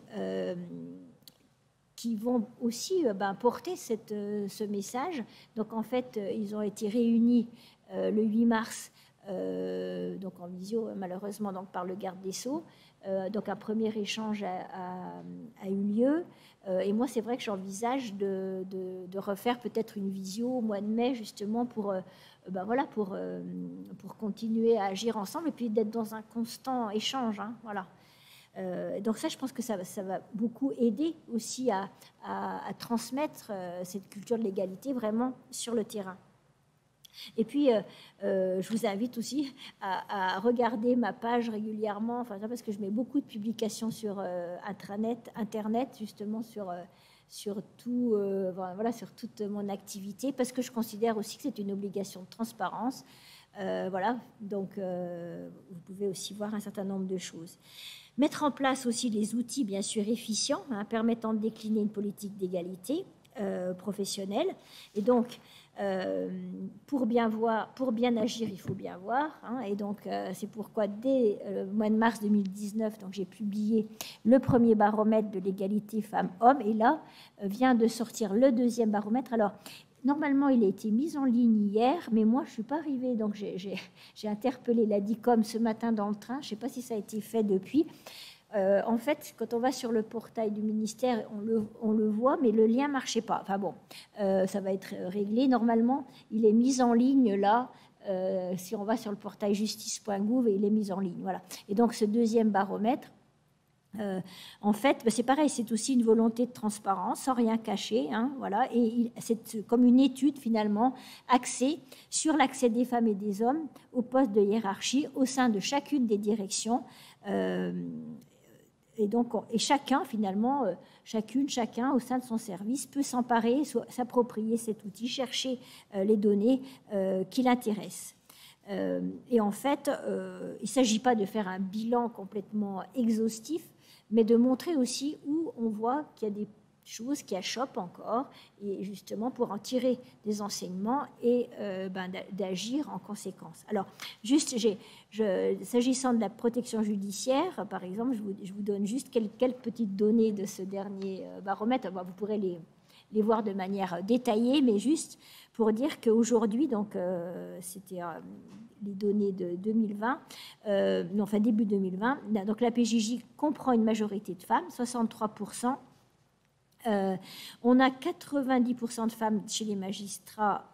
qui vont aussi porter ce message. Donc, en fait, ils ont été réunis le 8 mars, donc en visio, malheureusement, donc, par le garde des Sceaux. Donc, un premier échange a eu lieu. Et moi, c'est vrai que j'envisage de refaire peut-être une visio au mois de mai, justement, pour continuer à agir ensemble et puis d'être dans un constant échange. Hein, voilà. Donc ça, je pense que ça va beaucoup aider aussi à transmettre cette culture de l'égalité vraiment sur le terrain. Et puis, je vous invite aussi à regarder ma page régulièrement, parce que je mets beaucoup de publications sur Internet, justement sur toute mon activité, parce que je considère aussi que c'est une obligation de transparence. Voilà, donc vous pouvez aussi voir un certain nombre de choses. Mettre en place aussi les outils, bien sûr, efficients, permettant de décliner une politique d'égalité professionnelle. Et donc, pour bien agir, il faut bien voir. Et donc, c'est pourquoi, dès le mois de mars 2019, donc, j'ai publié le premier baromètre de l'égalité femmes-hommes. Et là, vient de sortir le deuxième baromètre. Alors, normalement, il a été mis en ligne hier, mais moi, je ne suis pas arrivée. Donc, j'ai interpellé la DICOM ce matin dans le train. Je ne sais pas si ça a été fait depuis. En fait, quand on va sur le portail du ministère, on le voit, mais le lien ne marchait pas. Enfin bon, ça va être réglé. Normalement, il est mis en ligne là. Si on va sur le portail justice.gouv, il est mis en ligne. Voilà. Et donc, ce deuxième baromètre, en fait, c'est pareil, c'est aussi une volonté de transparence, sans rien cacher. Hein, voilà. Et c'est comme une étude, finalement, axée sur l'accès des femmes et des hommes aux postes de hiérarchie au sein de chacune des directions. Et donc, chacun, finalement, chacun, au sein de son service, peut s'emparer, s'approprier cet outil, chercher les données qui l'intéressent. Et en fait, il ne s'agit pas de faire un bilan complètement exhaustif, mais de montrer aussi où on voit qu'il y a des choses qui achoppent encore, et justement pour en tirer des enseignements et d'agir en conséquence. Alors, juste, s'agissant de la protection judiciaire, par exemple, je vous donne juste quelques petites données de ce dernier baromètre. Vous pourrez les voir de manière détaillée, mais juste pour dire qu'aujourd'hui, donc c'était les données de 2020, début 2020, donc la PJJ comprend une majorité de femmes, 63%. On a 90% de femmes chez les magistrats,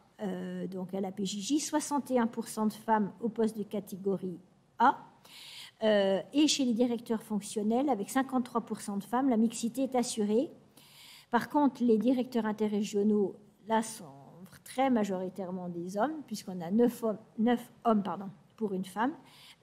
donc à la PJJ, 61% de femmes au poste de catégorie A, et chez les directeurs fonctionnels, avec 53% de femmes, la mixité est assurée. Par contre, les directeurs interrégionaux, là, sont très majoritairement des hommes, puisqu'on a 9 hommes pour une femme,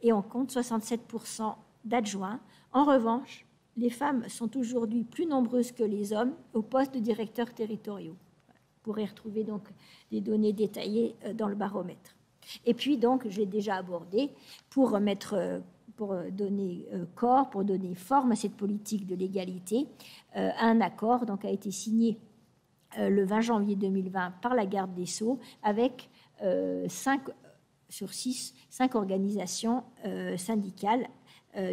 et on compte 67% d'adjoints. En revanche, les femmes sont aujourd'hui plus nombreuses que les hommes au poste de directeurs territoriaux. Vous pourrez retrouver donc des données détaillées dans le baromètre. Et puis, donc, j'ai déjà abordé, pour donner corps, pour donner forme à cette politique de l'égalité, un accord donc, a été signé le 20 janvier 2020 par la garde des Sceaux avec 5 organisations syndicales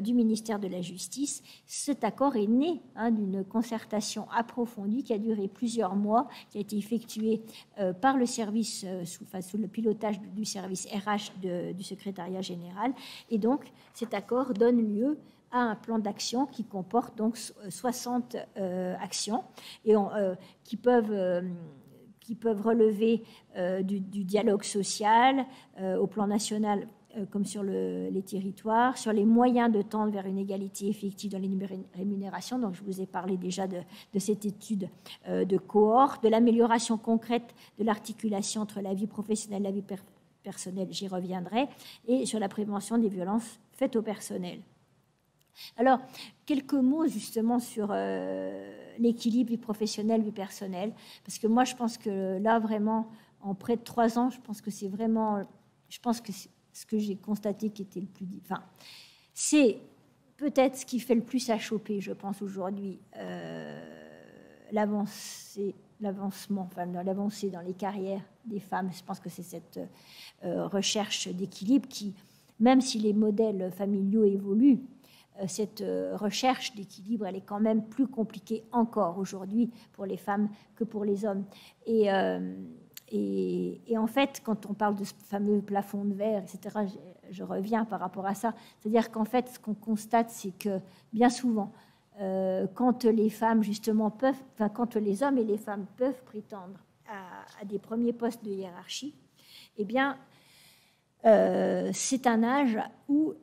du ministère de la Justice. Cet accord est né d'une concertation approfondie qui a duré plusieurs mois, qui a été effectuée par le service, sous le pilotage du service RH du secrétariat général. Et donc, cet accord donne lieu à un plan d'action qui comporte donc 60 actions et qui peuvent relever du dialogue social au plan national comme sur les territoires, sur les moyens de tendre vers une égalité effective dans les rémunérations. Donc, je vous ai parlé déjà de cette étude de cohorte, de l'amélioration concrète de l'articulation entre la vie professionnelle et la vie personnelle, j'y reviendrai, et sur la prévention des violences faites au personnel. Alors, quelques mots justement sur l'équilibre vie professionnelle, vie personnelle, parce que moi, je pense que là, vraiment, en près de 3 ans, je pense que c'est ce que j'ai constaté qui était le plus... Enfin, c'est peut-être ce qui fait le plus à choper, je pense, aujourd'hui, l'avancée dans les carrières des femmes. Je pense que c'est cette recherche d'équilibre qui, même si les modèles familiaux évoluent, cette recherche d'équilibre, elle est quand même plus compliquée encore aujourd'hui pour les femmes que pour les hommes. Et en fait, quand on parle de ce fameux plafond de verre, etc., je reviens par rapport à ça. C'est-à-dire qu'en fait, ce qu'on constate, c'est que bien souvent, quand les femmes, justement, quand les hommes et les femmes peuvent prétendre à des premiers postes de hiérarchie, eh bien, c'est un âge où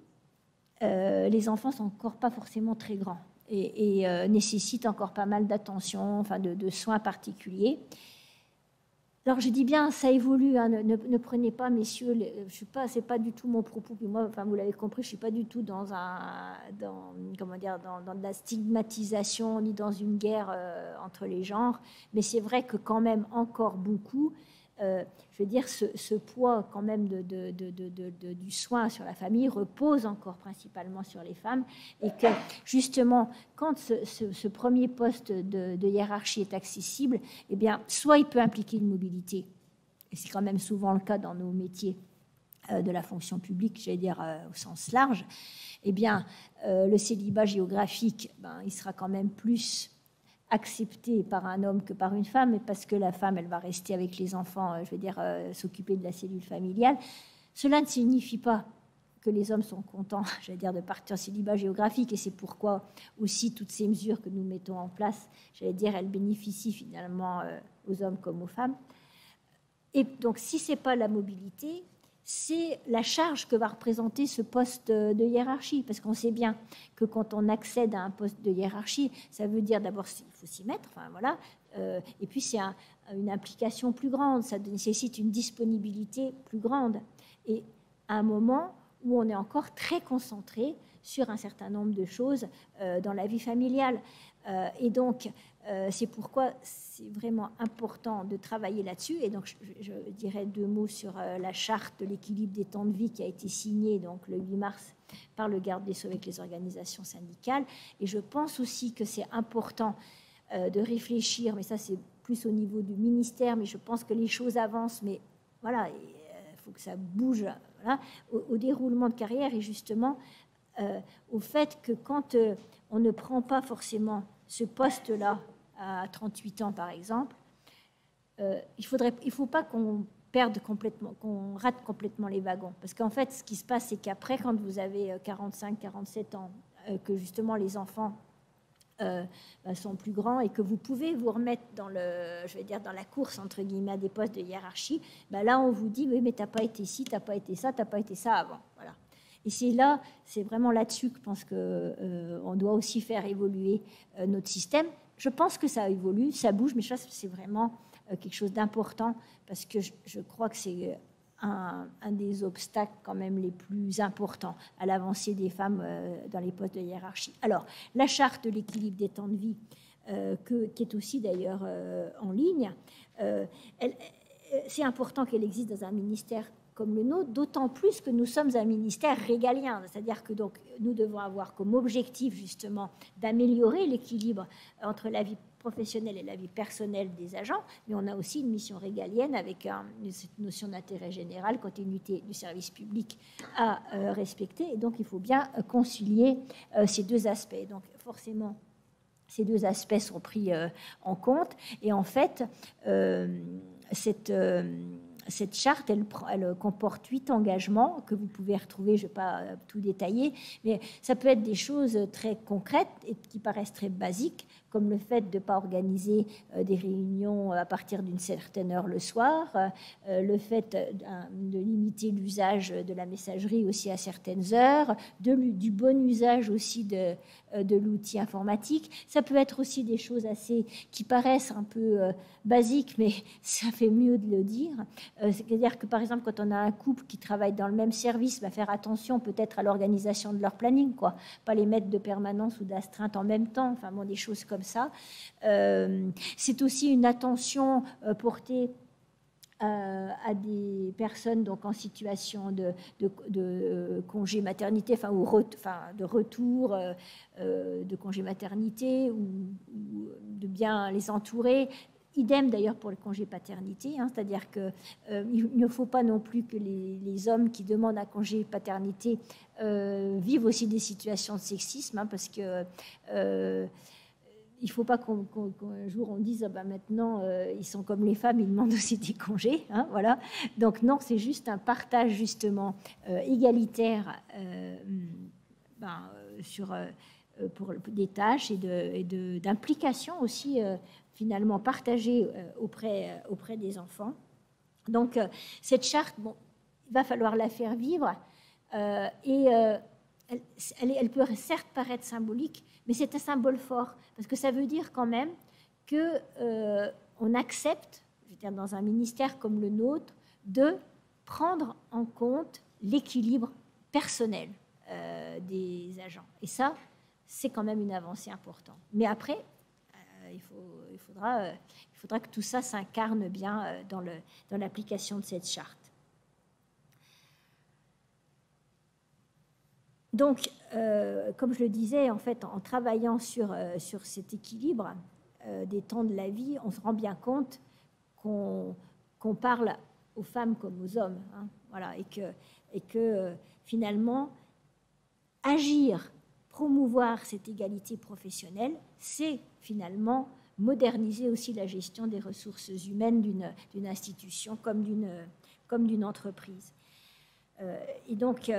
les enfants sont encore pas forcément très grands et nécessitent encore pas mal d'attention, de soins particuliers. Alors je dis bien, ça évolue. Ne prenez pas, messieurs, c'est pas du tout mon propos. Puis moi, vous l'avez compris, je suis pas du tout dans de la stigmatisation ni dans une guerre entre les genres. Mais c'est vrai que quand même encore beaucoup. Je veux dire, ce poids quand même du soin sur la famille repose encore principalement sur les femmes et que justement, quand ce premier poste de hiérarchie est accessible, eh bien, soit il peut impliquer une mobilité, et c'est quand même souvent le cas dans nos métiers de la fonction publique, j'allais dire au sens large, eh bien, le célibat géographique, il sera quand même plus accepté par un homme que par une femme, parce que la femme, elle va rester avec les enfants, s'occuper de la cellule familiale. Cela ne signifie pas que les hommes sont contents, de partir en célibat géographique, et c'est pourquoi aussi toutes ces mesures que nous mettons en place, elles bénéficient finalement aux hommes comme aux femmes. Et donc, si ce n'est pas la mobilité, c'est la charge que va représenter ce poste de hiérarchie, parce qu'on sait bien que quand on accède à un poste de hiérarchie, ça veut dire d'abord il faut s'y mettre, et puis c'est une implication plus grande, ça nécessite une disponibilité plus grande, et à un moment où on est encore très concentré sur un certain nombre de choses dans la vie familiale. Et donc, c'est pourquoi c'est vraiment important de travailler là-dessus. Et donc, je dirais 2 mots sur la charte de l'équilibre des temps de vie qui a été signée donc, le 8 mars par le garde des Sceaux avec les organisations syndicales. Et je pense aussi que c'est important de réfléchir, mais ça c'est plus au niveau du ministère, mais je pense que les choses avancent, mais voilà, il faut que ça bouge, voilà, au déroulement de carrière et justement au fait que quand on ne prend pas forcément ce poste-là à 38 ans, par exemple, il ne faut pas qu'on perde complètement, qu'on rate complètement les wagons. Parce qu'en fait, ce qui se passe, c'est qu'après, quand vous avez 45, 47 ans, que justement les enfants sont plus grands et que vous pouvez vous remettre dans dans la course, entre guillemets, à des postes de hiérarchie, là, on vous dit, oui, mais tu n'as pas été ci, tu n'as pas été ça, tu n'as pas été ça avant. Voilà. Et c'est vraiment là-dessus que je pense qu'on doit aussi faire évoluer notre système, je pense que ça évolue, ça bouge, mais ça, c'est vraiment quelque chose d'important parce que je crois que c'est un des obstacles quand même les plus importants à l'avancée des femmes dans les postes de hiérarchie. Alors, la charte de l'équilibre des temps de vie, qui est aussi d'ailleurs en ligne, c'est important qu'elle existe dans un ministère comme le nôtre, d'autant plus que nous sommes un ministère régalien, c'est-à-dire que donc, nous devons avoir comme objectif justement d'améliorer l'équilibre entre la vie professionnelle et la vie personnelle des agents, mais on a aussi une mission régalienne avec cette notion d'intérêt général, continuité du service public à respecter, et donc il faut bien concilier ces deux aspects. Donc forcément, ces deux aspects sont pris en compte, et en fait, cette charte, elle comporte 8 engagements que vous pouvez retrouver, je ne vais pas tout détailler, mais ça peut être des choses très concrètes et qui paraissent très basiques, comme le fait de ne pas organiser des réunions à partir d'une certaine heure le soir, le fait de limiter l'usage de la messagerie aussi à certaines heures, du bon usage aussi de l'outil informatique. Ça peut être aussi des choses qui paraissent un peu basiques, mais ça fait mieux de le dire. C'est-à-dire que, par exemple, quand on a un couple qui travaille dans le même service, faire attention peut-être à l'organisation de leur planning, quoi. Pas les mettre de permanence ou d'astreinte en même temps, enfin bon, des choses comme ça. C'est aussi une attention portée à des personnes donc en situation de congé maternité, de retour de congé maternité, ou de bien les entourer. Idem d'ailleurs pour le congé paternité, c'est-à-dire qu'il ne faut pas non plus que les hommes qui demandent un congé paternité vivent aussi des situations de sexisme, parce que il ne faut pas qu'un jour on dise maintenant ils sont comme les femmes, ils demandent aussi des congés, voilà. Donc non, c'est juste un partage justement égalitaire pour des tâches et d'implication aussi finalement partagée auprès des enfants. Donc cette charte, il va falloir la faire vivre et elle peut certes paraître symbolique, mais c'est un symbole fort, parce que ça veut dire quand même qu'on accepte, je veux dire, dans un ministère comme le nôtre, de prendre en compte l'équilibre personnel des agents. Et ça, c'est quand même une avancée importante. Mais après, il faudra que tout ça s'incarne bien dans l'application de cette charte. Donc, comme je le disais, en fait, en travaillant sur cet équilibre des temps de la vie, on se rend bien compte qu'on parle aux femmes comme aux hommes, voilà, et que finalement, agir, promouvoir cette égalité professionnelle, c'est finalement moderniser aussi la gestion des ressources humaines d'une institution comme d'une entreprise. Et donc,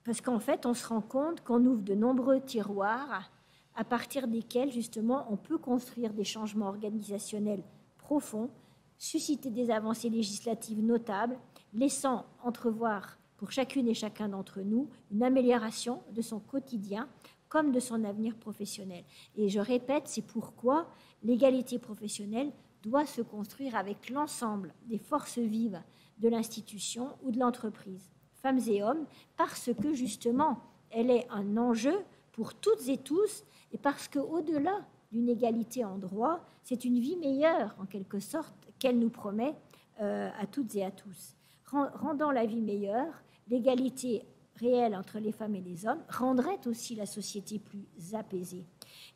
parce qu'en fait, on se rend compte qu'on ouvre de nombreux tiroirs à partir desquels, justement, on peut construire des changements organisationnels profonds, susciter des avancées législatives notables, laissant entrevoir pour chacune et chacun d'entre nous une amélioration de son quotidien comme de son avenir professionnel. Et je répète, c'est pourquoi l'égalité professionnelle doit se construire avec l'ensemble des forces vives de l'institution ou de l'entreprise, femmes et hommes, parce que justement, elle est un enjeu pour toutes et tous, et parce qu'au-delà d'une égalité en droit, c'est une vie meilleure, en quelque sorte, qu'elle nous promet à toutes et à tous. Rendant la vie meilleure, l'égalité réelle entre les femmes et les hommes rendrait aussi la société plus apaisée.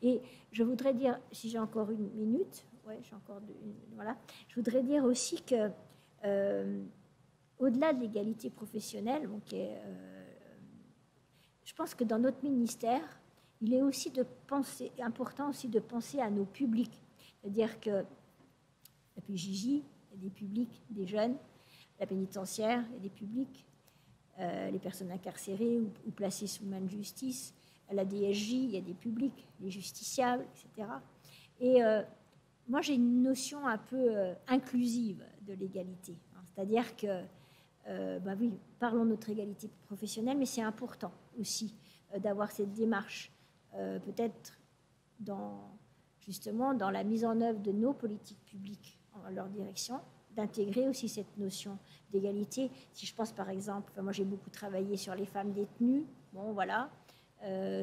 Et je voudrais dire, si j'ai encore une minute, voilà, je voudrais dire aussi que au-delà de l'égalité professionnelle, je pense que dans notre ministère, il est aussi important aussi de penser à nos publics. C'est-à-dire que la PJJ, il y a des publics, des jeunes, la pénitentiaire, il y a des publics, les personnes incarcérées ou placées sous main de justice, à la DSJ, il y a des publics, les justiciables, etc. Et moi, j'ai une notion un peu inclusive de l'égalité. C'est-à-dire que, oui, parlons de notre égalité professionnelle, mais c'est important aussi d'avoir cette démarche peut-être justement dans la mise en œuvre de nos politiques publiques en leur direction, d'intégrer aussi cette notion d'égalité. Si je pense par exemple, moi j'ai beaucoup travaillé sur les femmes détenues, bon voilà,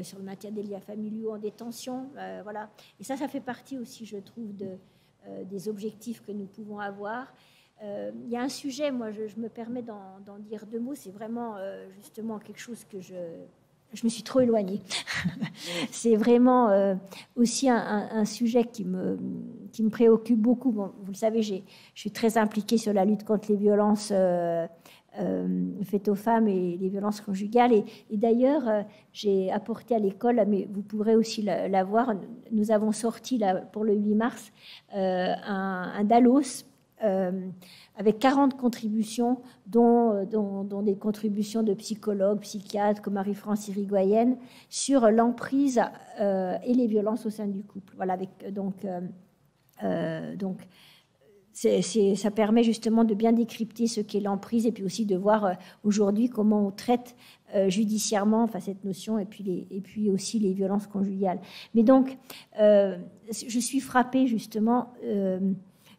sur le maintien des liens familiaux en détention, voilà. Et ça fait partie aussi, je trouve, des objectifs que nous pouvons avoir. Il y a un sujet, moi je me permets d'en dire deux mots, c'est vraiment justement quelque chose que je me suis trop éloignée. C'est vraiment aussi un sujet qui me préoccupe beaucoup. Bon, vous le savez, je suis très impliquée sur la lutte contre les violences faites aux femmes et les violences conjugales. Et d'ailleurs, j'ai apporté à l'école, mais vous pourrez aussi la voir, nous avons sorti là, pour le 8 mars un DALOS avec 40 contributions, dont des contributions de psychologues, psychiatres comme Marie-France Irigoyenne, sur l'emprise et les violences au sein du couple. Voilà, ça permet justement de bien décrypter ce qu'est l'emprise et puis aussi de voir aujourd'hui comment on traite judiciairement cette notion et puis aussi les violences conjugales. Mais donc, je suis frappée justement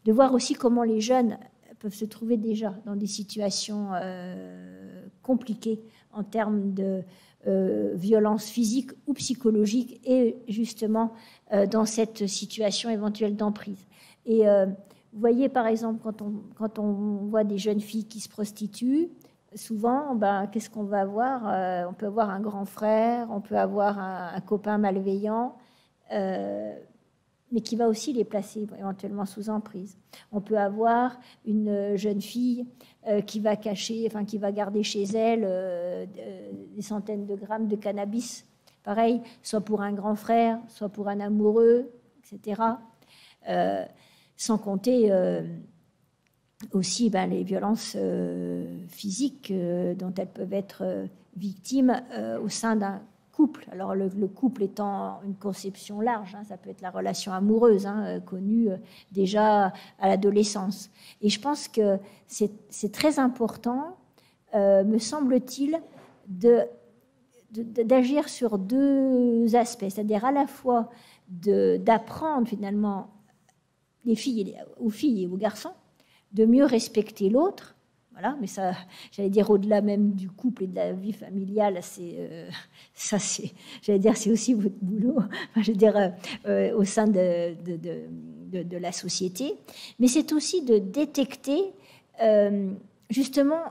de voir aussi comment les jeunes peuvent se trouver déjà dans des situations compliquées en termes de violence physique ou psychologique et justement dans cette situation éventuelle d'emprise. Et vous voyez par exemple quand on voit des jeunes filles qui se prostituent, souvent qu'est-ce qu'on va avoir? On peut avoir un grand frère, on peut avoir un copain malveillant, mais qui va aussi les placer éventuellement sous emprise. On peut avoir une jeune fille qui va garder chez elle des centaines de grammes de cannabis, pareil, soit pour un grand frère, soit pour un amoureux, etc. Sans compter aussi les violences physiques dont elles peuvent être victimes au sein d'un couple. Alors le couple étant une conception large, ça peut être la relation amoureuse connue déjà à l'adolescence. Et je pense que c'est très important, me semble-t-il, d'agir sur deux aspects, c'est-à-dire à la fois d'apprendre finalement aux filles et aux garçons de mieux respecter l'autre. Voilà, mais ça, j'allais dire, au-delà même du couple et de la vie familiale, c'est aussi votre boulot, je veux dire, au sein de la société. Mais c'est aussi de détecter justement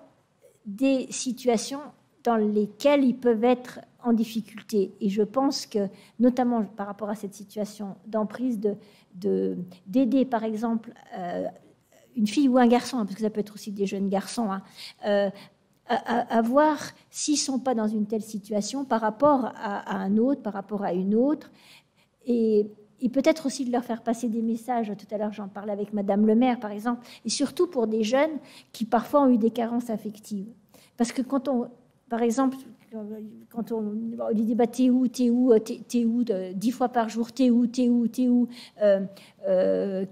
des situations dans lesquelles ils peuvent être en difficulté. Et je pense que, notamment par rapport à cette situation d'emprise, d'aider, par exemple, une fille ou un garçon, parce que ça peut être aussi des jeunes garçons, à voir s'ils ne sont pas dans une telle situation par rapport à un autre, par rapport à une autre, et peut-être aussi de leur faire passer des messages. Tout à l'heure, j'en parlais avec Madame le maire, par exemple, et surtout pour des jeunes qui parfois ont eu des carences affectives. Parce que par exemple, quand on lui dit t'es où 10 fois par jour, t'es où, qui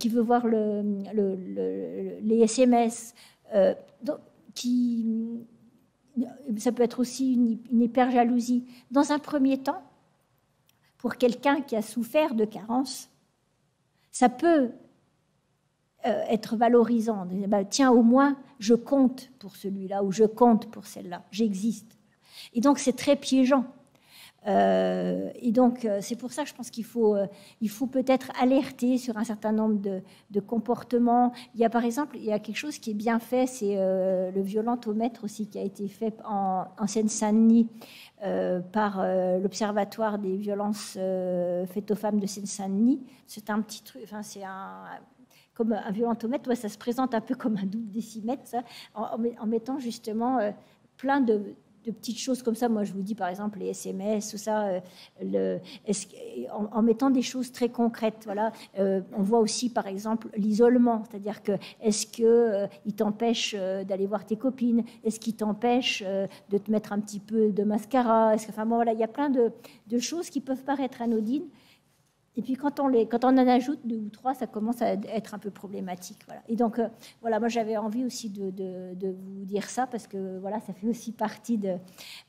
veut voir les SMS, ça peut être aussi une hyper-jalousie. Dans un premier temps, pour quelqu'un qui a souffert de carence, ça peut être valorisant. Tiens, au moins, je compte pour celui-là ou je compte pour celle-là, j'existe. Et donc, c'est très piégeant. Et donc, c'est pour ça que je pense qu'il faut peut-être alerter sur un certain nombre de comportements. Par exemple, il y a quelque chose qui est bien fait, c'est le violentomètre aussi qui a été fait en Seine-Saint-Denis par l'Observatoire des violences faites aux femmes de Seine-Saint-Denis. C'est un petit truc, c'est comme un violentomètre, ça se présente un peu comme un double décimètre, ça, en mettant justement plein de petites choses comme ça. Moi, je vous dis, par exemple, les SMS, tout ça, en mettant des choses très concrètes. Voilà. On voit aussi, par exemple, l'isolement. C'est-à-dire que, est-ce qu'il t'empêche d'aller voir tes copines? Est-ce qu'il t'empêche de te mettre un petit peu de mascara? Voilà, il y a plein de choses qui peuvent paraître anodines. Et puis, quand on en ajoute 2 ou 3, ça commence à être un peu problématique. Voilà. Et donc, voilà, moi, j'avais envie aussi de vous dire ça, parce que voilà, ça fait aussi partie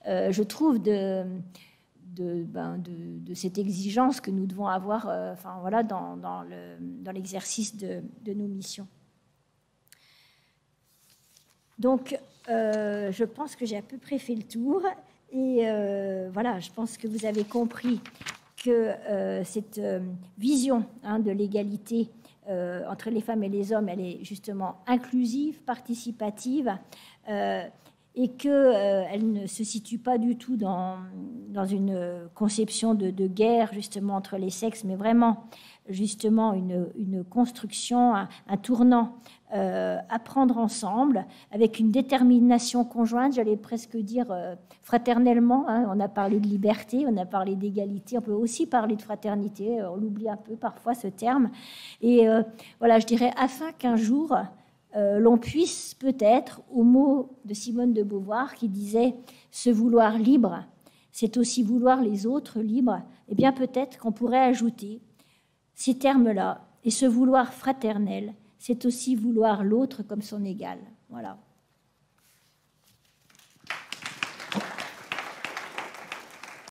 je trouve, de de cette exigence que nous devons avoir dans l'exercice de nos missions. Donc, je pense que j'ai à peu près fait le tour. Et je pense que vous avez compris que cette vision de l'égalité entre les femmes et les hommes, elle est justement inclusive, participative, et qu'elle ne se situe pas du tout dans une conception de guerre justement entre les sexes, mais vraiment justement une construction, un tournant à prendre ensemble, avec une détermination conjointe, j'allais presque dire fraternellement. On a parlé de liberté, on a parlé d'égalité, on peut aussi parler de fraternité, on l'oublie un peu parfois ce terme. Et je dirais, afin qu'un jour, l'on puisse peut-être, au mot de Simone de Beauvoir qui disait « se vouloir libre, c'est aussi vouloir les autres libres », eh bien peut-être qu'on pourrait ajouter ces termes-là, et se vouloir fraternel, c'est aussi vouloir l'autre comme son égal. Voilà.